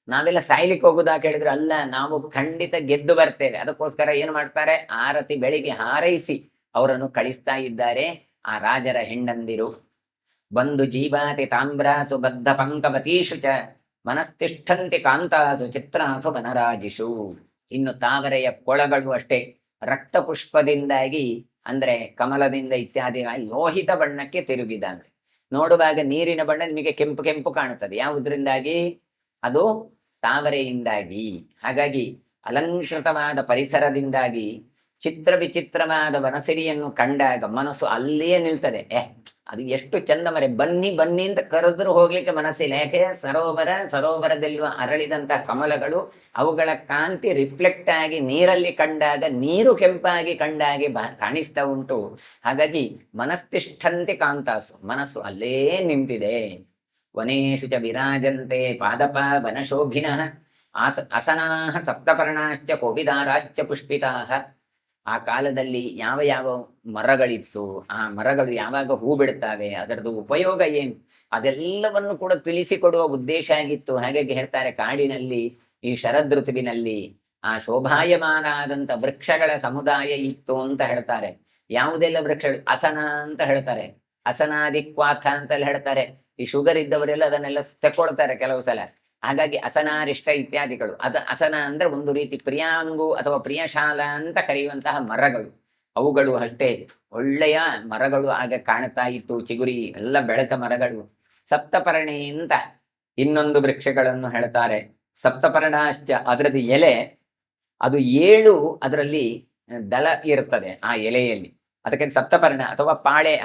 ನಾವೆಲ್ಲ ಸಾಯ್ಲಿಕ್ಕೆ ಹೋಗುದಾ ಕೇಳಿದ್ರೆ ಅಲ್ಲ, ನಾವು ಖಂಡಿತ ಗೆದ್ದು ಬರ್ತೇವೆ. ಅದಕ್ಕೋಸ್ಕರ ಏನು ಮಾಡ್ತಾರೆ, ಆರತಿ ಬೆಳಿಗ್ಗೆ ಹಾರೈಸಿ ಅವರನ್ನು ಕಳಿಸ್ತಾ ಇದ್ದಾರೆ ಆ ರಾಜರ ಹೆಂಡಂದಿರು. ಬಂದು ಜೀವಾತಿ ತಾಮ್ರಾಸು ಬದ್ಧ ಪಂಕವತೀಶು ಚ ಮನಸ್ತಿಷ್ಠಂತಿ ಕಾಂತಾಸು ಚಿತ್ರಾಸು ವನರಾಜಿಷು. ಇನ್ನು ತಾವರೆಯ ಕೊಳಗಳು ಅಷ್ಟೇ ರಕ್ತ ಪುಷ್ಪದಿಂದಾಗಿ, ಅಂದ್ರೆ ಕಮಲದಿಂದ ಇತ್ಯಾದಿ ಲೋಹಿತ ಬಣ್ಣಕ್ಕೆ ತಿರುಗಿದಂತೆ. ನೋಡುವಾಗ ನೀರಿನ ಬಣ್ಣ ನಿಮಗೆ ಕೆಂಪು ಕೆಂಪು ಕಾಣುತ್ತದೆ. ಯಾವುದರಿಂದಾಗಿ? ಅದು ತಾವರೆಯಿಂದಾಗಿ. ಹಾಗಾಗಿ ಅಲಂಕೃತವಾದ ಪರಿಸರದಿಂದಾಗಿ ಚಿತ್ರ ವಿಚಿತ್ರವಾದ ವನಸಿರಿಯನ್ನು ಕಂಡಾಗ ಮನಸ್ಸು ಅಲ್ಲಿಯೇ ನಿಲ್ತದೆ. ಅದು ಎಷ್ಟು ಚಂದ ಮರೆ, ಬನ್ನಿ ಬನ್ನಿ ಅಂತ ಕರೆದ್ರು ಹೋಗ್ಲಿಕ್ಕೆ ಮನಸ್ಸಿಲ್ಲ. ಯಾಕೆ? ಸರೋವರದಲ್ಲಿರುವ ಅರಳಿದಂತಹ ಕಮಲಗಳು, ಅವುಗಳ ಕಾಂತಿ ರಿಫ್ಲೆಕ್ಟ್ ಆಗಿ ನೀರಲ್ಲಿ ಕಂಡಾಗ ನೀರು ಕೆಂಪಾಗಿ ಕಂಡಾಗೆ ಕಾಣಿಸ್ತಾ ಉಂಟು. ಹಾಗಾಗಿ ಮನಸ್ತಿಷ್ಠಂತೆ ಕಾಂತಾಸು, ಮನಸ್ಸು ಅಲ್ಲೇ ನಿಂತಿದೆ. ವನೇಶು ಚ ವಿರಾಜಂತೆ ಪಾದಪ ವನಶೋಭಿನಃ ಅಸನಾಃ ಸಪ್ತಪರ್ಣಾಶ್ಚ ಕೋವಿದಾರಾಶ್ಚ ಪುಷ್ಪಿತಾಃ. ಆ ಕಾಲದಲ್ಲಿ ಯಾವ ಯಾವ ಮರಗಳಿತ್ತು, ಆ ಮರಗಳು ಯಾವಾಗ ಹೂ ಬಿಡ್ತಾವೆ, ಅದರದ್ದು ಉಪಯೋಗ ಏನು, ಅದೆಲ್ಲವನ್ನು ಕೂಡ ತಿಳಿಸಿಕೊಡುವ ಉದ್ದೇಶ ಆಗಿತ್ತು. ಹಾಗಾಗಿ ಹೇಳ್ತಾರೆ, ಕಾಡಿನಲ್ಲಿ ಈ ಶರದೃತುವಿನಲ್ಲಿ ಆ ಶೋಭಾಯಮಾನ ಆದಂತ ವೃಕ್ಷಗಳ ಸಮುದಾಯ ಇತ್ತು ಅಂತ ಹೇಳ್ತಾರೆ. ಯಾವುದೆಲ್ಲ ವೃಕ್ಷಗಳು? ಅಸನ ಅಂತ ಹೇಳ್ತಾರೆ, ಅಸನಾದಿಕ್ವಾಥ ಅಂತ ಹೇಳ್ತಾರೆ. ಈ ಶುಗರ್ ಇದ್ದವರೆಲ್ಲ ಅದನ್ನೆಲ್ಲ ತೆಕ್ಕೊಳ್ತಾರೆ ಕೆಲವು ಸಲ. ಹಾಗಾಗಿ ಅಸನಾರಿಷ್ಟ ಇತ್ಯಾದಿಗಳು. ಅಸನ ಅಂದ್ರೆ ಒಂದು ರೀತಿ ಪ್ರಿಯಾಂಗು ಅಥವಾ ಪ್ರಿಯಶಾಲ ಅಂತ ಕರೆಯುವಂತಹ ಮರಗಳು. ಅವುಗಳು ಅಷ್ಟೇ ಒಳ್ಳೆಯ ಮರಗಳು ಆಗ ಕಾಣ್ತಾ ಇತ್ತು. ಚಿಗುರಿ ಎಲ್ಲ ಬೆಳೆತ ಮರಗಳು. ಸಪ್ತಪರ್ಣಿ ಅಂತ ಇನ್ನೊಂದು ವೃಕ್ಷಗಳನ್ನು ಹೇಳ್ತಾರೆ. ಸಪ್ತಪರ್ಣಾಶ್ಚ, ಅದರದ್ದು ಎಲೆ ಅದು 7 ಅದರಲ್ಲಿ ದಳ ಇರ್ತದೆ ಆ ಎಲೆಯಲ್ಲಿ. ಅದಕ್ಕೆ ಸಪ್ತಪರ್ಣ ಅಥವಾ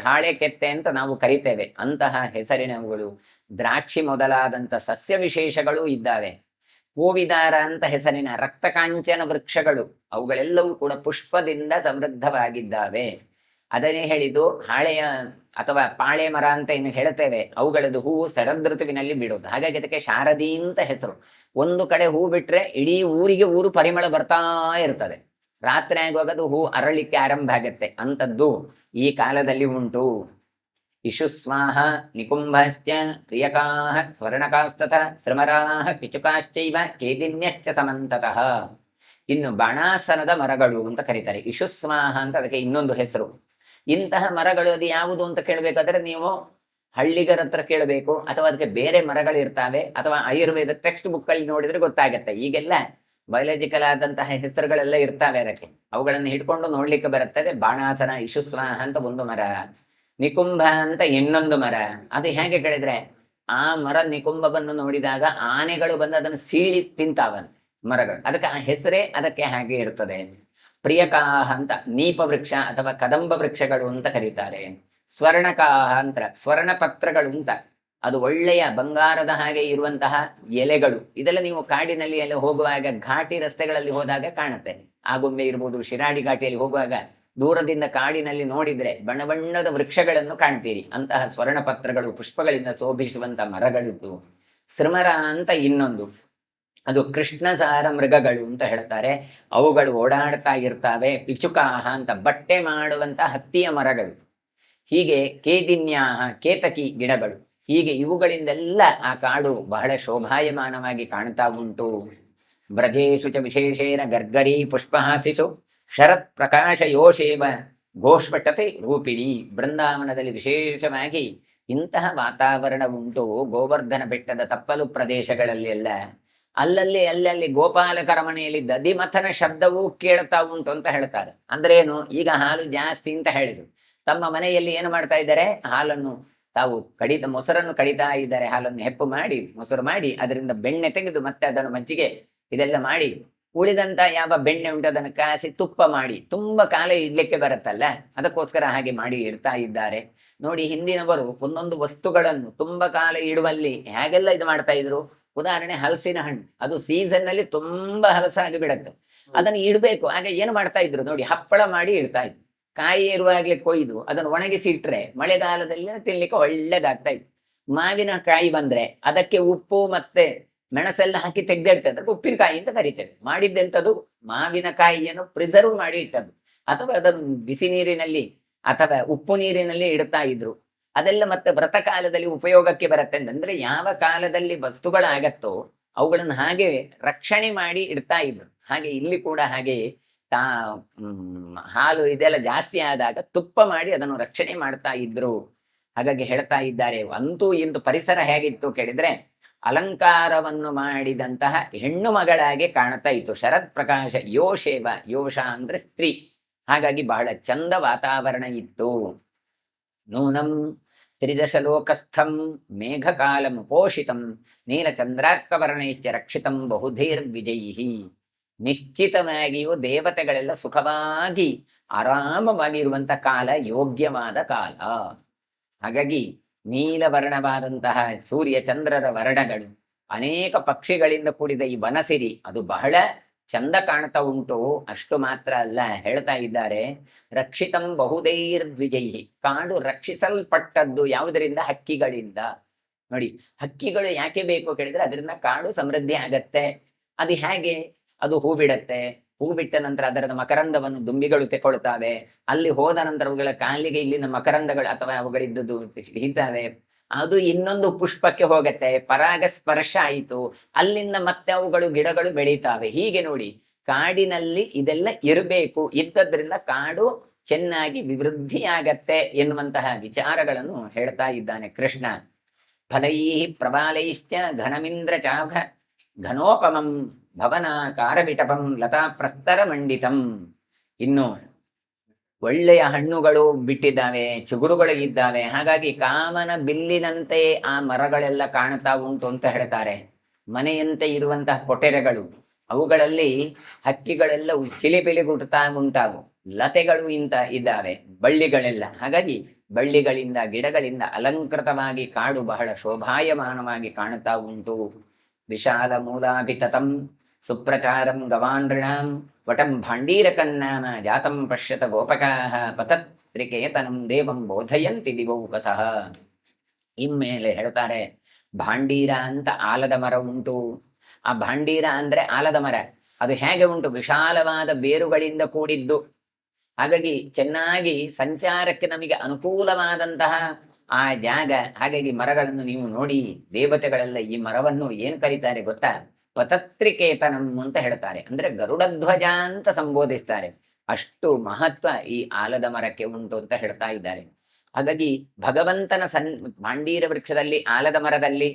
ಹಾಳೆ ಕೆತ್ತೆ ಅಂತ ನಾವು ಕರಿತೇವೆ. ಅಂತಹ ಹೆಸರಿನವುಗಳು. ದ್ರಾಕ್ಷಿ ಮೊದಲಾದಂಥ ಸಸ್ಯ ವಿಶೇಷಗಳು ಇದ್ದಾವೆ. ಕೋವಿದಾರ ಅಂತ ಹೆಸರಿನ ರಕ್ತಕಾಂಚನ ವೃಕ್ಷಗಳು, ಅವುಗಳೆಲ್ಲವೂ ಕೂಡ ಪುಷ್ಪದಿಂದ ಸಮೃದ್ಧವಾಗಿದ್ದಾವೆ. ಅದನ್ನೇ ಹೇಳಿದ್ದು ಹಾಳೆಯ ಅಥವಾ ಪಾಳೆ ಮರ ಅಂತ ಏನು ಹೇಳ್ತೇವೆ, ಅವುಗಳದ್ದು ಹೂವು ಶರದೃತುವಿನಲ್ಲಿ ಬಿಡೋದು. ಹಾಗಾಗಿ ಅದಕ್ಕೆ ಶಾರದಿ ಅಂತ ಹೆಸರು. ಒಂದು ಕಡೆ ಹೂ ಬಿಟ್ರೆ ಇಡೀ ಊರು ಪರಿಮಳ ಬರ್ತಾ ಇರ್ತದೆ. ರಾತ್ರಿ ಆಗುವಾಗ ಹೂ ಅರಳಿಕ್ಕೆ ಆರಂಭ ಆಗತ್ತೆ. ಅಂಥದ್ದು ಈ ಕಾಲದಲ್ಲಿ ಉಂಟು. ಇಶುಸ್ವಾಹ ನಿಕುಂಭಶ್ಚ ಪ್ರಿಯಕಾಹ ಸ್ವರ್ಣಕಾಸ್ತಥ ಶ್ರಮರಾಹ ಪಿಚುಕಾಶ್ಚೈವ ಕೇದಿನ್ಯಶ್ಚ ಸಮಂತತಃ. ಇನ್ನು ಬಾಣಾಸನದ ಮರಗಳು ಅಂತ ಕರೀತಾರೆ. ಇಶುಸ್ವಾಹ ಅಂತ ಅದಕ್ಕೆ ಇನ್ನೊಂದು ಹೆಸರು. ಇಂತಹ ಮರಗಳು ಅದು ಯಾವುದು ಅಂತ ಕೇಳಬೇಕಾದ್ರೆ ನೀವು ಹಳ್ಳಿಗರ ಹತ್ರ ಕೇಳಬೇಕು, ಅಥವಾ ಅದಕ್ಕೆ ಬೇರೆ ಮರಗಳು ಇರ್ತಾವೆ, ಅಥವಾ ಆಯುರ್ವೇದ ಟೆಕ್ಸ್ಟ್ ಬುಕ್ ಅಲ್ಲಿ ನೋಡಿದ್ರೆ ಗೊತ್ತಾಗತ್ತೆ. ಈಗೆಲ್ಲ ಬಯೋಲಾಜಿಕಲ್ ಆದಂತಹ ಹೆಸರುಗಳೆಲ್ಲ ಇರ್ತಾವೆ ಅದಕ್ಕೆ, ಅವುಗಳನ್ನು ಹಿಡ್ಕೊಂಡು ನೋಡ್ಲಿಕ್ಕೆ ಬರುತ್ತದೆ. ಬಾಣಾಸನ, ಇಶುಸ್ವಾಹ ಅಂತ ಒಂದು ಮರ, ನಿಕುಂಭ ಅಂತ ಇನ್ನೊಂದು ಮರ. ಅದು ಹೇಗೆ ಕೇಳಿದ್ರೆ ಆ ಮರ ನಿಕುಂಭವನ್ನು ನೋಡಿದಾಗ ಆನೆಗಳು ಬಂದು ಅದನ್ನು ಸೀಳಿ ತಿಂತಾವಂತೆ ಮರಗಳು. ಅದಕ್ಕೆ ಆ ಹೆಸರೇ ಅದಕ್ಕೆ ಹಾಗೆ ಇರ್ತದೆ. ಪ್ರಿಯಕಾಹ ಅಂತ ನೀಪ ವೃಕ್ಷ ಅಥವಾ ಕದಂಬ ವೃಕ್ಷಗಳು ಅಂತ ಕರೀತಾರೆ. ಸ್ವರ್ಣಕಾಹ ಅಂತ ಸ್ವರ್ಣ ಪತ್ರಗಳು ಅಂತ, ಅದು ಒಳ್ಳೆಯ ಬಂಗಾರದ ಹಾಗೆ ಇರುವಂತಹ ಎಲೆಗಳು. ಇದೆಲ್ಲ ನೀವು ಕಾಡಿನಲ್ಲಿ ಎಲ್ಲ ಹೋಗುವಾಗ ಘಾಟಿ ರಸ್ತೆಗಳಲ್ಲಿ ಹೋದಾಗ ಕಾಣುತ್ತೆ. ಆಗುಂಬೆ ಇರ್ಬೋದು, ಶಿರಾಡಿ ಘಾಟಿಯಲ್ಲಿ ಹೋಗುವಾಗ ದೂರದಿಂದ ಕಾಡಿನಲ್ಲಿ ನೋಡಿದ್ರೆ ಬಣ್ಣ ಬಣ್ಣದ ವೃಕ್ಷಗಳನ್ನು ಕಾಣ್ತೀರಿ. ಅಂತಹ ಸ್ವರ್ಣ ಪತ್ರಗಳು, ಪುಷ್ಪಗಳಿಂದ ಶೋಭಿಸುವಂತ ಮರಗಳಿದ್ದು. ಸೃಮರ ಅಂತ ಇನ್ನೊಂದು, ಅದು ಕೃಷ್ಣಸಾರ ಮೃಗಗಳು ಅಂತ ಹೇಳ್ತಾರೆ. ಅವುಗಳು ಓಡಾಡ್ತಾ ಇರ್ತಾವೆ. ಪಿಚುಕಾಹ ಅಂತ ಬಟ್ಟೆ ಮಾಡುವಂತ ಹತ್ತಿಯ ಮರಗಳು. ಹೀಗೆ ಕೇಟಿನ್ಯಾಹ ಕೇತಕಿ ಗಿಡಗಳು. ಹೀಗೆ ಇವುಗಳಿಂದೆಲ್ಲ ಆ ಕಾಡು ಬಹಳ ಶೋಭಾಯಮಾನವಾಗಿ ಕಾಣ್ತಾ ಉಂಟು. ಬ್ರಜೇಶು ಚ ವಿಶೇಷೇನ ಗರ್ಗರೀ ಪುಷ್ಪಹಾಸಿಸು ಶರತ್ ಪ್ರಕಾಶ ಯೋಷೇವ ಗೋಷ್ಪಟತೆ ರೂಪಿಣಿ. ಬೃಂದಾವನದಲ್ಲಿ ವಿಶೇಷವಾಗಿ ಇಂತಹ ವಾತಾವರಣ ಉಂಟು. ಗೋವರ್ಧನ ಬೆಟ್ಟದ ತಪ್ಪಲು ಪ್ರದೇಶಗಳಲ್ಲಿ ಎಲ್ಲ ಅಲ್ಲಲ್ಲಿ ಗೋಪಾಲಕರ ಮನೆಯಲ್ಲಿ ದಧಿಮಥನ ಶಬ್ದವೂ ಕೇಳ್ತಾ ಉಂಟು ಅಂತ ಹೇಳ್ತಾರೆ. ಅಂದ್ರೇನು, ಈಗ ಹಾಲು ಜಾಸ್ತಿ ಅಂತ ಹೇಳಿದ್ರು. ತಮ್ಮ ಮನೆಯಲ್ಲಿ ಏನು ಮಾಡ್ತಾ ಇದ್ದಾರೆ, ಹಾಲನ್ನು ತಾವು ಮೊಸರನ್ನು ಕಡಿತಾ ಇದ್ದಾರೆ. ಹಾಲನ್ನು ಹೆಪ್ಪು ಮಾಡಿ ಮೊಸರು ಮಾಡಿ ಅದರಿಂದ ಬೆಣ್ಣೆ ತೆಗೆದು ಮತ್ತೆ ಅದನ್ನು ಮಜ್ಜಿಗೆ ಇದೆಲ್ಲ ಮಾಡಿ ಉಳಿದಂತ ಯಾವ ಬೆಣ್ಣೆ ಉಂಟು ಅದನ್ನು ಕಾಸಿ ತುಪ್ಪ ಮಾಡಿ ತುಂಬಾ ಕಾಲ ಇಡ್ಲಿಕ್ಕೆ ಬರುತ್ತಲ್ಲ, ಅದಕ್ಕೋಸ್ಕರ ಹಾಗೆ ಮಾಡಿ ಇಡ್ತಾ ಇದ್ದಾರೆ. ನೋಡಿ, ಹಿಂದಿನವರು ಒಂದೊಂದು ವಸ್ತುಗಳನ್ನು ತುಂಬಾ ಕಾಲ ಇಡುವಲ್ಲಿ ಹೇಗೆಲ್ಲ ಇದು ಮಾಡ್ತಾ ಇದ್ರು. ಉದಾಹರಣೆ ಹಲಸಿನ ಹಣ್ಣು, ಅದು ಸೀಸನ್ ನಲ್ಲಿ ತುಂಬಾ ಹಲಸಾಗಿ ಬಿಡತ್ತೆ, ಅದನ್ನು ಇಡಬೇಕು. ಹಾಗೆ ಏನು ಮಾಡ್ತಾ ಇದ್ರು ನೋಡಿ, ಹಪ್ಪಳ ಮಾಡಿ ಇಡ್ತಾ ಇದ್ರು. ಕಾಯಿ ಇರುವಾಗಲೇ ಕೊಯ್ದು ಅದನ್ನು ಒಣಗಿಸಿ ಇಟ್ರೆ ಮಳೆಗಾಲದಲ್ಲಿ ತಿನ್ಲಿಕ್ಕೆ ಒಳ್ಳೇದಾಗ್ತಾ ಇತ್ತು. ಮಾವಿನಕಾಯಿ ಬಂದ್ರೆ ಅದಕ್ಕೆ ಉಪ್ಪು ಮತ್ತೆ ಮೆಣಸೆಲ್ಲ ಹಾಕಿ ತೆಗ್ದಿಡ್ತದೆ, ಅದಕ್ಕೆ ಉಪ್ಪಿನಕಾಯಿ ಅಂತ ಕರಿತೇವೆ. ಮಾಡಿದ್ದೆಂಥದ್ದು, ಮಾವಿನಕಾಯಿಯನ್ನು ಪ್ರಿಸರ್ವ್ ಮಾಡಿ ಇಟ್ಟದ್ದು, ಅಥವಾ ಅದನ್ನು ಬಿಸಿ ನೀರಿನಲ್ಲಿ ಅಥವಾ ಉಪ್ಪು ನೀರಿನಲ್ಲಿ ಇಡ್ತಾ ಇದ್ರು. ಅದೆಲ್ಲ ಮತ್ತೆ ವ್ರತ ಕಾಲದಲ್ಲಿ ಉಪಯೋಗಕ್ಕೆ ಬರುತ್ತೆ. ಅಂತಂದ್ರೆ ಯಾವ ಕಾಲದಲ್ಲಿ ವಸ್ತುಗಳಾಗತ್ತೋ ಅವುಗಳನ್ನು ಹಾಗೆ ರಕ್ಷಣೆ ಮಾಡಿ ಇಡ್ತಾ ಇದ್ರು. ಹಾಗೆ ಇಲ್ಲಿ ಕೂಡ ಹಾಗೆ ಹಾಲು ಇದೆಲ್ಲ ಜಾಸ್ತಿ ಆದಾಗ ತುಪ್ಪ ಮಾಡಿ ಅದನ್ನು ರಕ್ಷಣೆ ಮಾಡ್ತಾ ಇದ್ರು. ಹಾಗಾಗಿ ಹೇಳ್ತಾ ಇದ್ದಾರೆ, ಅಂತೂ ಇಂದು ಪರಿಸರ ಹೇಗಿತ್ತು ಕೇಳಿದ್ರೆ ಅಲಂಕಾರವನ್ನು ಮಾಡಿದಂತಹ ಹೆಣ್ಣು ಮಗಳಾಗಿ ಕಾಣ್ತಾ ಇತ್ತು. ಶರತ್ ಪ್ರಕಾಶ ಯೋಷೇವ, ಯೋಷ ಅಂದ್ರೆ ಸ್ತ್ರೀ. ಹಾಗಾಗಿ ಬಹಳ ಚಂದ ವಾತಾವರಣ ಇತ್ತು. ನೂನಂ ತ್ರಿದಶಲೋಕಸ್ಥಂ ಮೇಘಕಾಲಂ ಪೋಷಿತಂ ನೀಲಚಂದ್ರಾರ್ಕವರ್ಣೈಶ್ಚ ರಕ್ಷಿತಂ ಬಹುಧೈರ್ವಿಜಯಿ. ನಿಶ್ಚಿತವಾಗಿಯೂ ದೇವತೆಗಳೆಲ್ಲ ಸುಖವಾಗಿ ಆರಾಮವಾಗಿರುವಂತ ಕಾಲ, ಯೋಗ್ಯವಾದ ಕಾಲ. ಹಾಗಾಗಿ ನೀಲವರ್ಣವಾದಂತಹ ಸೂರ್ಯ ಚಂದ್ರರ ವರ್ಣಗಳು, ಅನೇಕ ಪಕ್ಷಿಗಳಿಂದ ಕೂಡಿದ ಈ ವನಸಿರಿ ಅದು ಬಹಳ ಚಂದ ಕಾಣ್ತಾ ಉಂಟು. ಅಷ್ಟು ಮಾತ್ರ ಅಲ್ಲ, ಹೇಳ್ತಾ ಇದ್ದಾರೆ ರಕ್ಷಿತಂ ಬಹುಧೈರ್ದ್ವಿಜಯಿ. ಕಾಡು ರಕ್ಷಿಸಲ್ಪಟ್ಟದ್ದು ಯಾವುದರಿಂದ? ಹಕ್ಕಿಗಳಿಂದ. ನೋಡಿ, ಹಕ್ಕಿಗಳು ಯಾಕೆ ಬೇಕು ಕೇಳಿದ್ರೆ ಅದರಿಂದ ಕಾಡು ಸಮೃದ್ಧಿ ಆಗತ್ತೆ. ಅದು ಹೇಗೆ? ಅದು ಹೂ ಬಿಡತ್ತೆ, ಹೂ ಬಿಟ್ಟ ನಂತರ ಅದರ ಮಕರಂದವನ್ನು ದುಂಬಿಗಳು ತೆಕೊಳ್ತಾವೆ. ಅಲ್ಲಿ ಹೋದ ನಂತರ ಅವುಗಳ ಕಾಲಿಗೆ ಇಲ್ಲಿನ ಮಕರಂದಗಳು ಅಥವಾ ಅವುಗಳಿದ್ದದ್ದು ಹಿಡಿತಾವೆ. ಅದು ಇನ್ನೊಂದು ಪುಷ್ಪಕ್ಕೆ ಹೋಗತ್ತೆ, ಪರಾಗ ಸ್ಪರ್ಶ ಆಯಿತು, ಅಲ್ಲಿಂದ ಮತ್ತೆ ಅವುಗಳು ಗಿಡಗಳು ಬೆಳೀತಾವೆ. ಹೀಗೆ ನೋಡಿ, ಕಾಡಿನಲ್ಲಿ ಇದೆಲ್ಲ ಇರಬೇಕು. ಇದ್ದದ್ರಿಂದ ಕಾಡು ಚೆನ್ನಾಗಿ ವಿವೃದ್ಧಿ ಆಗತ್ತೆ ಎನ್ನುವಂತಹ ವಿಚಾರಗಳನ್ನು ಹೇಳ್ತಾ ಇದ್ದಾನೆ ಕೃಷ್ಣ. ಫಲೈ ಪ್ರಬಾಲೈಶ್ಚ ಘನಮಿಂದ್ರ ಚಾಭ ಘನೋಪಮಂ ಭವನಾಕಾರ ವಿಟಪಂ ಲತಾ ಪ್ರಸ್ತರ ಮಂಡಿತಂ. ಇನ್ನು ಒಳ್ಳೆಯ ಹಣ್ಣುಗಳು ಬಿಟ್ಟಿದ್ದಾವೆ, ಚಿಗುರುಗಳು ಇದ್ದಾವೆ. ಹಾಗಾಗಿ ಕಾಮನ ಬಿಲ್ಲಿನಂತೆ ಆ ಮರಗಳೆಲ್ಲ ಕಾಣ್ತಾ ಉಂಟು ಅಂತ ಹೇಳ್ತಾರೆ. ಮನೆಯಂತೆ ಇರುವಂತಹ ಕೊಟೆರೆಗಳು, ಅವುಗಳಲ್ಲಿ ಹಕ್ಕಿಗಳೆಲ್ಲ ಚಿಲಿಪಿಲಿಗುಟ್ತಾ ಉಂಟಾವು. ಲತೆಗಳು ಇಂತ ಇದ್ದಾವೆ, ಬಳ್ಳಿಗಳೆಲ್ಲ. ಹಾಗಾಗಿ ಬಳ್ಳಿಗಳಿಂದ ಗಿಡಗಳಿಂದ ಅಲಂಕೃತವಾಗಿ ಕಾಡು ಬಹಳ ಶೋಭಾಯಮಾನವಾಗಿ ಕಾಣುತ್ತಾ ಉಂಟು. ವಿಶಾಲ ಮೂಲಾಭಿತತಂ ಸುಪ್ರಚಾರಂ ಗವಾನೃಣಾಂ ವಟಂ ಭಾಂಡೀರಕನ್ನಾಮ ಜಾತಂ ಪಶ್ಯತ ಗೋಪಕಾಹ ಪತತ್ರಿಕೇತನಂ ದೇವಂ ಬೋಧಯಂತಿ ದಿವೌಕಸಃ. ಇನ್ಮೇಲೆ ಹೇಳ್ತಾರೆ, ಭಾಂಡೀರ ಅಂತ ಆಲದ ಮರ ಉಂಟು. ಆ ಭಾಂಡೀರ ಅಂದ್ರೆ ಆಲದ ಮರ. ಅದು ಹೇಗೆ ಉಂಟು? ವಿಶಾಲವಾದ ಬೇರುಗಳಿಂದ ಕೂಡಿದ್ದು. ಹಾಗಾಗಿ ಚೆನ್ನಾಗಿ ಸಂಚಾರಕ್ಕೆ ನಮಗೆ ಅನುಕೂಲವಾದಂತಹ ಆ ಜಾಗ. ಹಾಗಾಗಿ ಮರಗಳನ್ನು ನೀವು ನೋಡಿ, ದೇವತೆಗಳೆಲ್ಲ ಈ ಮರವನ್ನು ಏನ್ ಕರೀತಾರೆ ಗೊತ್ತಾ? ಪತತ್ರಿಕೇತನಂ ಅಂತ ಹೇಳ್ತಾರೆ. ಅಂದ್ರೆ ಗರುಡಧ್ವಜ ಅಂತ ಸಂಬೋಧಿಸ್ತಾರೆ. ಅಷ್ಟು ಮಹತ್ವ ಈ ಆಲದ ಮರಕ್ಕೆ ಉಂಟು ಅಂತ ಹೇಳ್ತಾ ಇದ್ದಾರೆ. ಹಾಗಾಗಿ ಭಗವಂತನ ಭಾಂಡೀರ ವೃಕ್ಷದಲ್ಲಿ, ಆಲದ ಮರದಲ್ಲಿ,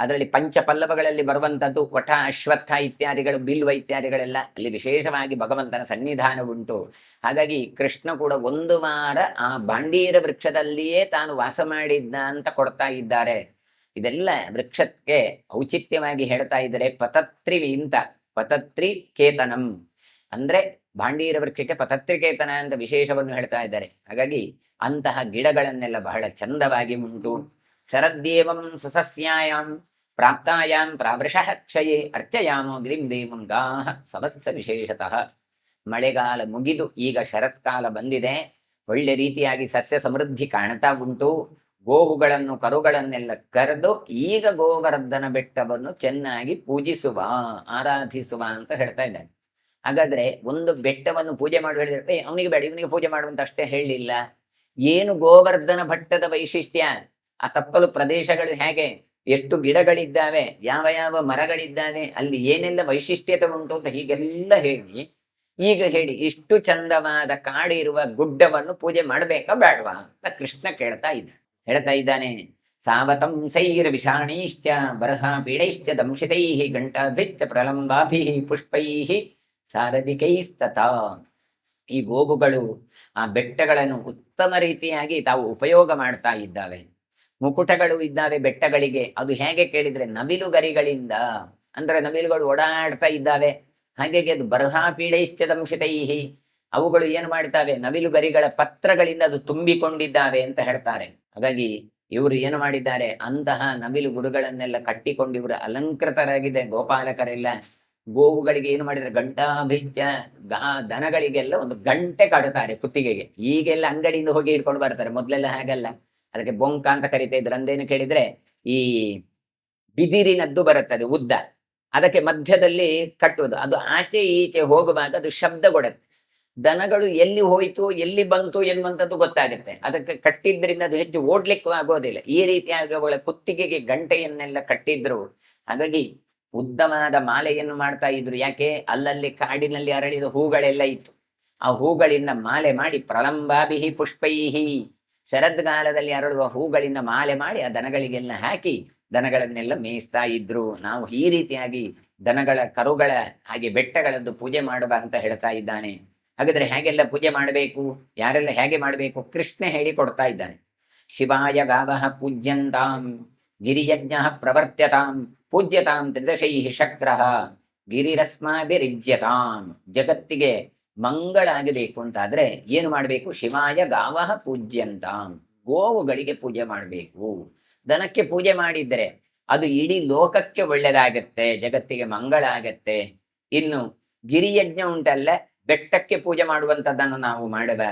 ಅದರಲ್ಲಿ ಪಂಚಪಲ್ಲವಗಳಲ್ಲಿ ಬರುವಂತದ್ದು ವಟ, ಅಶ್ವತ್ಥ ಇತ್ಯಾದಿಗಳು, ಬಿಲ್ವ ಇತ್ಯಾದಿಗಳೆಲ್ಲ ಅಲ್ಲಿ ವಿಶೇಷವಾಗಿ ಭಗವಂತನ ಸನ್ನಿಧಾನ ಉಂಟು. ಹಾಗಾಗಿ ಕೃಷ್ಣ ಕೂಡ ಒಂದು ವಾರ ಆ ಭಾಂಡೀರ ವೃಕ್ಷದಲ್ಲಿಯೇ ತಾನು ವಾಸ ಮಾಡಿದ್ದ ಅಂತ ಕೊಡ್ತಾ ಇದ್ದಾರೆ. ಇದೆಲ್ಲ ವೃಕ್ಷಕ್ಕೆ ಔಚಿತ್ಯವಾಗಿ ಹೇಳ್ತಾ ಇದ್ದಾರೆ. ಪತತ್ರಿವಿ ಅಂತ, ಪತತ್ರಿ ಕೇತನಂ ಅಂದ್ರೆ ಭಾಂಡೀರ ವೃಕ್ಷಕ್ಕೆ ಪತತ್ರಿಕೇತನ ಅಂತ ವಿಶೇಷವನ್ನು ಹೇಳ್ತಾ ಇದ್ದಾರೆ. ಹಾಗಾಗಿ ಅಂತಹ ಗಿಡಗಳನ್ನೆಲ್ಲ ಬಹಳ ಚಂದವಾಗಿ ಉಂಟು. ಶರದ್ದೇವಂ ಸುಸಸ್ಯಾಯಾಂ ಪ್ರಾಪ್ತಾಯಾಂ ಪ್ರಾವೃಷಃ ಕ್ಷಯೇ ಅರ್ಚಯಾಮೋ ಗಿರಿಂ ದೇವಂ ಗಾಹ ಸವತ್ಸ ವಿಶೇಷತಃ. ಮಳೆಗಾಲ ಮುಗಿದು ಈಗ ಶರತ್ಕಾಲ ಬಂದಿದೆ. ಒಳ್ಳೆ ರೀತಿಯಾಗಿ ಸಸ್ಯ ಸಮೃದ್ಧಿ ಕಾಣ್ತಾ ಉಂಟು. ಗೋವುಗಳನ್ನು ಕರುಗಳನ್ನೆಲ್ಲ ಕರೆದು ಈಗ ಗೋವರ್ಧನ ಬೆಟ್ಟವನ್ನು ಚೆನ್ನಾಗಿ ಪೂಜಿಸುವ, ಆರಾಧಿಸುವ ಅಂತ ಹೇಳ್ತಾ ಇದ್ದಾನೆ. ಹಾಗಾದ್ರೆ ಒಂದು ಬೆಟ್ಟವನ್ನು ಪೂಜೆ ಮಾಡಿ ಹೇಳಿದ್ರೆ ಅವನಿಗೆ ಬೇಡ ಇವನಿಗೆ ಪೂಜೆ ಮಾಡುವಂತ ಅಷ್ಟೇ ಹೇಳಲಿಲ್ಲ. ಏನು ಗೋವರ್ಧನ ಭಟ್ಟದ ವೈಶಿಷ್ಟ್ಯ, ಆ ತಪ್ಪಲು ಪ್ರದೇಶಗಳು ಹೇಗೆ, ಎಷ್ಟು ಗಿಡಗಳಿದ್ದಾವೆ, ಯಾವ ಯಾವ ಮರಗಳಿದ್ದಾವೆ, ಅಲ್ಲಿ ಏನೆಲ್ಲ ವೈಶಿಷ್ಟ್ಯತೆ ಉಂಟು ಅಂತ ಹೀಗೆಲ್ಲ ಹೇಳಿ ಈಗ ಹೇಳಿ ಇಷ್ಟು ಚಂದವಾದ ಕಾಡಿರುವ ಗುಡ್ಡವನ್ನು ಪೂಜೆ ಮಾಡಬೇಕಾ ಬೇಡವಾ ಅಂತ ಕೃಷ್ಣ ಹೇಳ್ತಾ ಇದ್ದಾನೆ. ಸಾವತಂ ಸೈರ ವಿಷಾಣೀಶ್ಚ ಬರಹ ಪೀಡೈಶ್ಚ ದಂಶಿತೈ ಘಂಟಾಭಿಶ್ಚ ಪ್ರಲಂಬಾಭಿ ಪುಷ್ಪೈ ಶಾರದಿಕೈಸ್ತಥಾ. ಈ ಗೋವುಗಳು ಆ ಬೆಟ್ಟಗಳನ್ನು ಉತ್ತಮ ರೀತಿಯಾಗಿ ತಾವು ಉಪಯೋಗ ಮಾಡ್ತಾ ಇದ್ದಾವೆ. ಮುಕುಟಗಳು ಇದ್ದಾವೆ ಬೆಟ್ಟಗಳಿಗೆ. ಅದು ಹೇಗೆ ಕೇಳಿದ್ರೆ ನವಿಲುಗರಿಗಳಿಂದ, ಅಂದ್ರೆ ನವಿಲುಗಳು ಓಡಾಡ್ತಾ ಇದ್ದಾವೆ. ಹಾಗಾಗಿ ಅದು ಬರಹ ಪೀಡೈಶ್ಚ ದಂಶಿತೈ, ಅವುಗಳು ಏನು ಮಾಡ್ತಾವೆ, ನವಿಲುಗರಿಗಳ ಪತ್ರಗಳಿಂದ ಅದು ತುಂಬಿಕೊಂಡಿದ್ದಾವೆ ಅಂತ ಹೇಳ್ತಾರೆ. ಹಾಗಾಗಿ ಇವರು ಏನು ಮಾಡಿದ್ದಾರೆ, ಅಂತಹ ನವಿಲು ಗುರುಗಳನ್ನೆಲ್ಲ ಕಟ್ಟಿಕೊಂಡು ಇವರು ಅಲಂಕೃತರಾಗಿದೆ ಗೋಪಾಲಕರೆಲ್ಲ. ಗೋವುಗಳಿಗೆ ಏನು ಮಾಡಿದ್ರೆ ಗಂಟಾಭಿಜ್ಜ ದನಗಳಿಗೆಲ್ಲ ಒಂದು ಗಂಟೆ ಕಡುತ್ತಾರೆ ಕುತ್ತಿಗೆಗೆ. ಈಗೆಲ್ಲ ಅಂಗಡಿಯಿಂದ ಹೋಗಿ ಇಟ್ಕೊಂಡು ಬರ್ತಾರೆ, ಮೊದ್ಲೆಲ್ಲ ಹಾಗಲ್ಲ. ಅದಕ್ಕೆ ಬೊಂಕ ಅಂತ ಕರಿತಾ ಇದ್ರು. ಅಂದೇನು ಕೇಳಿದ್ರೆ ಈ ಬಿದಿರಿನದ್ದು ಬರುತ್ತದೆ ಉದ್ದ, ಅದಕ್ಕೆ ಮಧ್ಯದಲ್ಲಿ ಕಟ್ಟುವುದು. ಅದು ಆಚೆ ಈಚೆ ಹೋಗುವಾಗ ಅದು ಶಬ್ದ ಕೊಡುತ್ತೆ. ದನಗಳು ಎಲ್ಲಿ ಹೋಯ್ತು ಎಲ್ಲಿ ಬಂತು ಎನ್ನುವಂಥದ್ದು ಗೊತ್ತಾಗುತ್ತೆ. ಅದಕ್ಕೆ ಕಟ್ಟಿದ್ರಿಂದ ಅದು ಹೆಚ್ಚು ಓಡ್ಲಿಕ್ಕೂ ಆಗೋದಿಲ್ಲ. ಈ ರೀತಿಯಾಗಿ ಅವಳ ಕುತ್ತಿಗೆಗೆ ಗಂಟೆಯನ್ನೆಲ್ಲ ಕಟ್ಟಿದ್ರು. ಹಾಗಾಗಿ ಉದ್ದವಾದ ಮಾಲೆಯನ್ನು ಮಾಡ್ತಾ ಇದ್ರು. ಯಾಕೆ, ಅಲ್ಲಲ್ಲಿ ಕಾಡಿನಲ್ಲಿ ಅರಳಿದ ಹೂಗಳೆಲ್ಲ ಇತ್ತು. ಆ ಹೂಗಳಿಂದ ಮಾಲೆ ಮಾಡಿ ಪ್ರಲಂಬಾಭಿಹಿ ಪುಷ್ಪೈಹಿ, ಶರದ್ಗಾಲದಲ್ಲಿ ಅರಳುವ ಹೂಗಳಿಂದ ಮಾಲೆ ಮಾಡಿ ಆ ದನಗಳಿಗೆಲ್ಲ ಹಾಕಿ ದನಗಳನ್ನೆಲ್ಲ ಮೇಯಿಸ್ತಾ ಇದ್ರು. ನಾವು ಈ ರೀತಿಯಾಗಿ ದನಗಳ ಕರುಗಳ ಹಾಗೆ ಬೆಟ್ಟಗಳದ್ದು ಪೂಜೆ ಮಾಡುವ ಅಂತ ಹೇಳ್ತಾ ಇದ್ದಾನೆ. ಹಾಗಾದ್ರೆ ಹೇಗೆಲ್ಲ ಪೂಜೆ ಮಾಡಬೇಕು, ಯಾರೆಲ್ಲ ಹೇಗೆ ಮಾಡಬೇಕು ಕೃಷ್ಣ ಹೇಳಿ ಕೊಡ್ತಾ ಇದ್ದಾನೆ. ಶಿವಾಯ ಗಾವಃ ಪೂಜ್ಯಂತಾಂ ಗಿರಿಯಜ್ಞ ಪ್ರವರ್ತ್ಯತಾಂ ಪೂಜ್ಯತಾಂ ತ್ರಿದಶೈ ಶಕ್ರಃ ಗಿರಿರಸ್ಮಾಭಿರಿಜ್ಯತಾಂ. ಜಗತ್ತಿಗೆ ಮಂಗಳ ಆಗಬೇಕು ಅಂತಾದ್ರೆ ಏನು ಮಾಡಬೇಕು, ಶಿವಾಯ ಗಾವಃ ಪೂಜ್ಯಂತಾಂ, ಗೋವುಗಳಿಗೆ ಪೂಜೆ ಮಾಡಬೇಕು. ದನಕ್ಕೆ ಪೂಜೆ ಮಾಡಿದ್ರೆ ಅದು ಇಡೀ ಲೋಕಕ್ಕೆ ಒಳ್ಳೆದಾಗತ್ತೆ, ಜಗತ್ತಿಗೆ ಮಂಗಳ ಆಗತ್ತೆ. ಇನ್ನು ಗಿರಿಯಜ್ಞ ಉಂಟಲ್ಲ, ಬೆಟ್ಟಕ್ಕೆ ಪೂಜೆ ಮಾಡುವಂತದ್ದನ್ನು ನಾವು ಮಾಡುವ.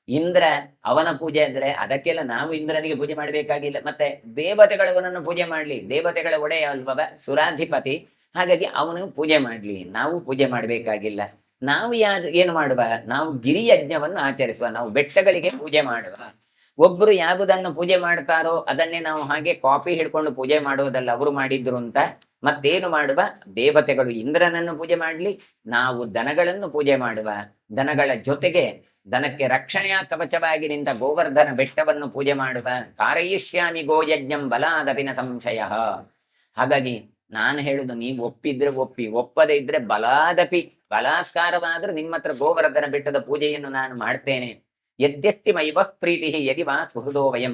ಇಂದ್ರ ಅವನ ಪೂಜೆ ಅಂದ್ರೆ ಅದಕ್ಕೆಲ್ಲ ನಾವು ಇಂದ್ರನಿಗೆ ಪೂಜೆ ಮಾಡಬೇಕಾಗಿಲ್ಲ. ಮತ್ತೆ ದೇವತೆಗಳವನನ್ನು ಪೂಜೆ ಮಾಡ್ಲಿ, ದೇವತೆಗಳ ಒಡೆಯ ಅಲ್ವವ, ಸುರಾಧಿಪತಿ. ಹಾಗಾಗಿ ಅವನು ಪೂಜೆ ಮಾಡ್ಲಿ, ನಾವು ಪೂಜೆ ಮಾಡಬೇಕಾಗಿಲ್ಲ. ನಾವು ಏನು ಮಾಡುವ, ನಾವು ಗಿರಿಯಜ್ಞವನ್ನು ಆಚರಿಸುವ, ನಾವು ಬೆಟ್ಟಗಳಿಗೆ ಪೂಜೆ ಮಾಡುವ. ಒಬ್ರು ಯಾವುದನ್ನು ಪೂಜೆ ಮಾಡ್ತಾರೋ ಅದನ್ನೇ ನಾವು ಹಾಗೆ ಕಾಪಿ ಹಿಡ್ಕೊಂಡು ಪೂಜೆ ಮಾಡುವುದಲ್ಲ, ಅವರು ಮಾಡಿದ್ರು ಅಂತ. ಮತ್ತೇನು ಮಾಡುವ, ದೇವತೆಗಳು ಇಂದ್ರನನ್ನು ಪೂಜೆ ಮಾಡ್ಲಿ, ನಾವು ದನಗಳನ್ನು ಪೂಜೆ ಮಾಡುವ. ದನಗಳ ಜೊತೆಗೆ ದನಕ್ಕೆ ರಕ್ಷಣೆಯ ಕವಚವಾಗಿ ನಿಂತ ಗೋವರ್ಧನ ಬೆಟ್ಟವನ್ನು ಪೂಜೆ ಮಾಡುವ. ಕಾರಯಿಷ್ಯಾಮಿ ಗೋಯಜ್ಞಂ ಬಲಾದಪಿನ ಸಂಶಯ. ಹಾಗಾಗಿ ನಾನು ಹೇಳುದು, ನೀವು ಒಪ್ಪಿದ್ರೆ ಒಪ್ಪಿ, ಒಪ್ಪದೇ ಇದ್ರೆ ಬಲಾದಪಿ, ಬಲಾತ್ಕಾರವಾದ್ರೂ ನಿಮ್ಮ ಹತ್ರ ಗೋವರ್ಧನ ಬೆಟ್ಟದ ಪೂಜೆಯನ್ನು ನಾನು ಮಾಡ್ತೇನೆ. ಯದ್ಯಸ್ತಿ ಮೈವ ಪ್ರೀತಿ ಯದಿ ವಾ ಸುಹೃದೋ ವಯಂ.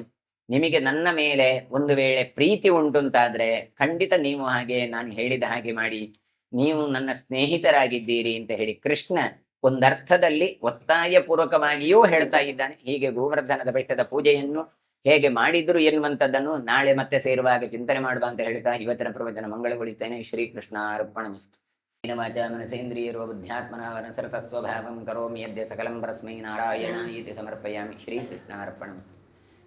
ನಿಮಗೆ ನನ್ನ ಮೇಲೆ ಒಂದು ವೇಳೆ ಪ್ರೀತಿ ಉಂಟು ಅಂತಾದ್ರೆ ಖಂಡಿತ ನೀವು ಹಾಗೆ ನಾನು ಹೇಳಿದ ಹಾಗೆ ಮಾಡಿ, ನೀವು ನನ್ನ ಸ್ನೇಹಿತರಾಗಿದ್ದೀರಿ ಅಂತ ಹೇಳಿ ಕೃಷ್ಣ ಒಂದರ್ಥದಲ್ಲಿ ಒತ್ತಾಯ ಪೂರ್ವಕವಾಗಿಯೂ ಹೇಳ್ತಾ ಇದ್ದಾನೆ. ಹೀಗೆ ಗೋವರ್ಧನದ ಬೆಟ್ಟದ ಪೂಜೆಯನ್ನು ಹೇಗೆ ಮಾಡಿದ್ರು ಎನ್ನುವಂಥದ್ದನ್ನು ನಾಳೆ ಮತ್ತೆ ಸೇರುವಾಗ ಚಿಂತನೆ ಮಾಡುವ ಅಂತ ಹೇಳ್ತಾ ಇವತ್ತಿನ ಪ್ರವಚನ ಮಂಗಳಗೊಳಿಸ್ತೇನೆ. ಶ್ರೀಕೃಷ್ಣ ಅರ್ಪಣಮಸ್ತು. ವಾಚ ಮನಸೇಂದ್ರಿಯರ್ವ ಬುದ್ಧ್ಯಾತ್ಮನ ವನಸರತ ಸ್ವಭಾವಂ ಕರೋಮಿ ಯದ್ಯ ಸಕಲಂ ಪರಸ್ಮೈ ನಾರಾಯಣಾಯೇತಿ ಸಮರ್ಪಯಾಮಿ. ಶ್ರೀಕೃಷ್ಣಾರ್ಪಣಮಸ್ತು.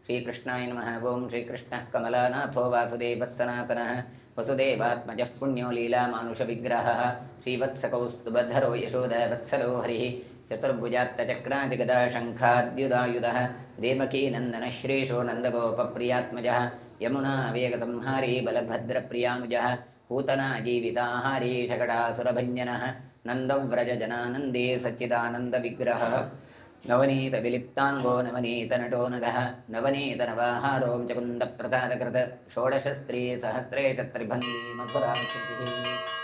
ಶ್ರೀಕೃಷ್ಣಾಯ ನಮಃ. ಓಂ ಶ್ರೀಕೃಷ್ಣಃ ಕಮಲಾನಾಥೋ ವಾಸುದೇವಃ ಸನಾತನಃ ವಸುದೇವಾತ್ಮಜಃ ಪುಣ್ಯೋ ಲೀಲಾ ಮಾನುಷ ವಿಗ್ರಹಃ ಶ್ರೀವತ್ಸಕೌಸ್ತುಭಧರೋ ಯಶೋಧ ವತ್ಸಲೋ ಹರಿಃ ಚತುರ್ಭುಜಾತ್ತಚಕ್ರಾದಿಗದಾ ಶಂಖಾದ್ಯುದಾಯುಧಃ ದೇವಕೀ ನಂದನ ಶ್ರೇಷೋ ನಂದಗೋಪಪ್ರಿಯಾತ್ಮಜಃ ಯಮುನಾ ವೇಗಸಂಹಾರಿ ಬಲಭದ್ರಪ್ರಿಯಾನುಜಃ पूतना जीविताहारी शकटासुरभञ्जनः नन्दव्रजजनानन्दे सच्चिदानन्दविग्रहः नवनीतविलिप्ताङ्गो नवनीतनटो नगः नवनीतनवाहारो मुचकुन्दप्रसादकृत षोडशस्त्री सहस्रे च त्रिभङ्गी मधुराकृतिः।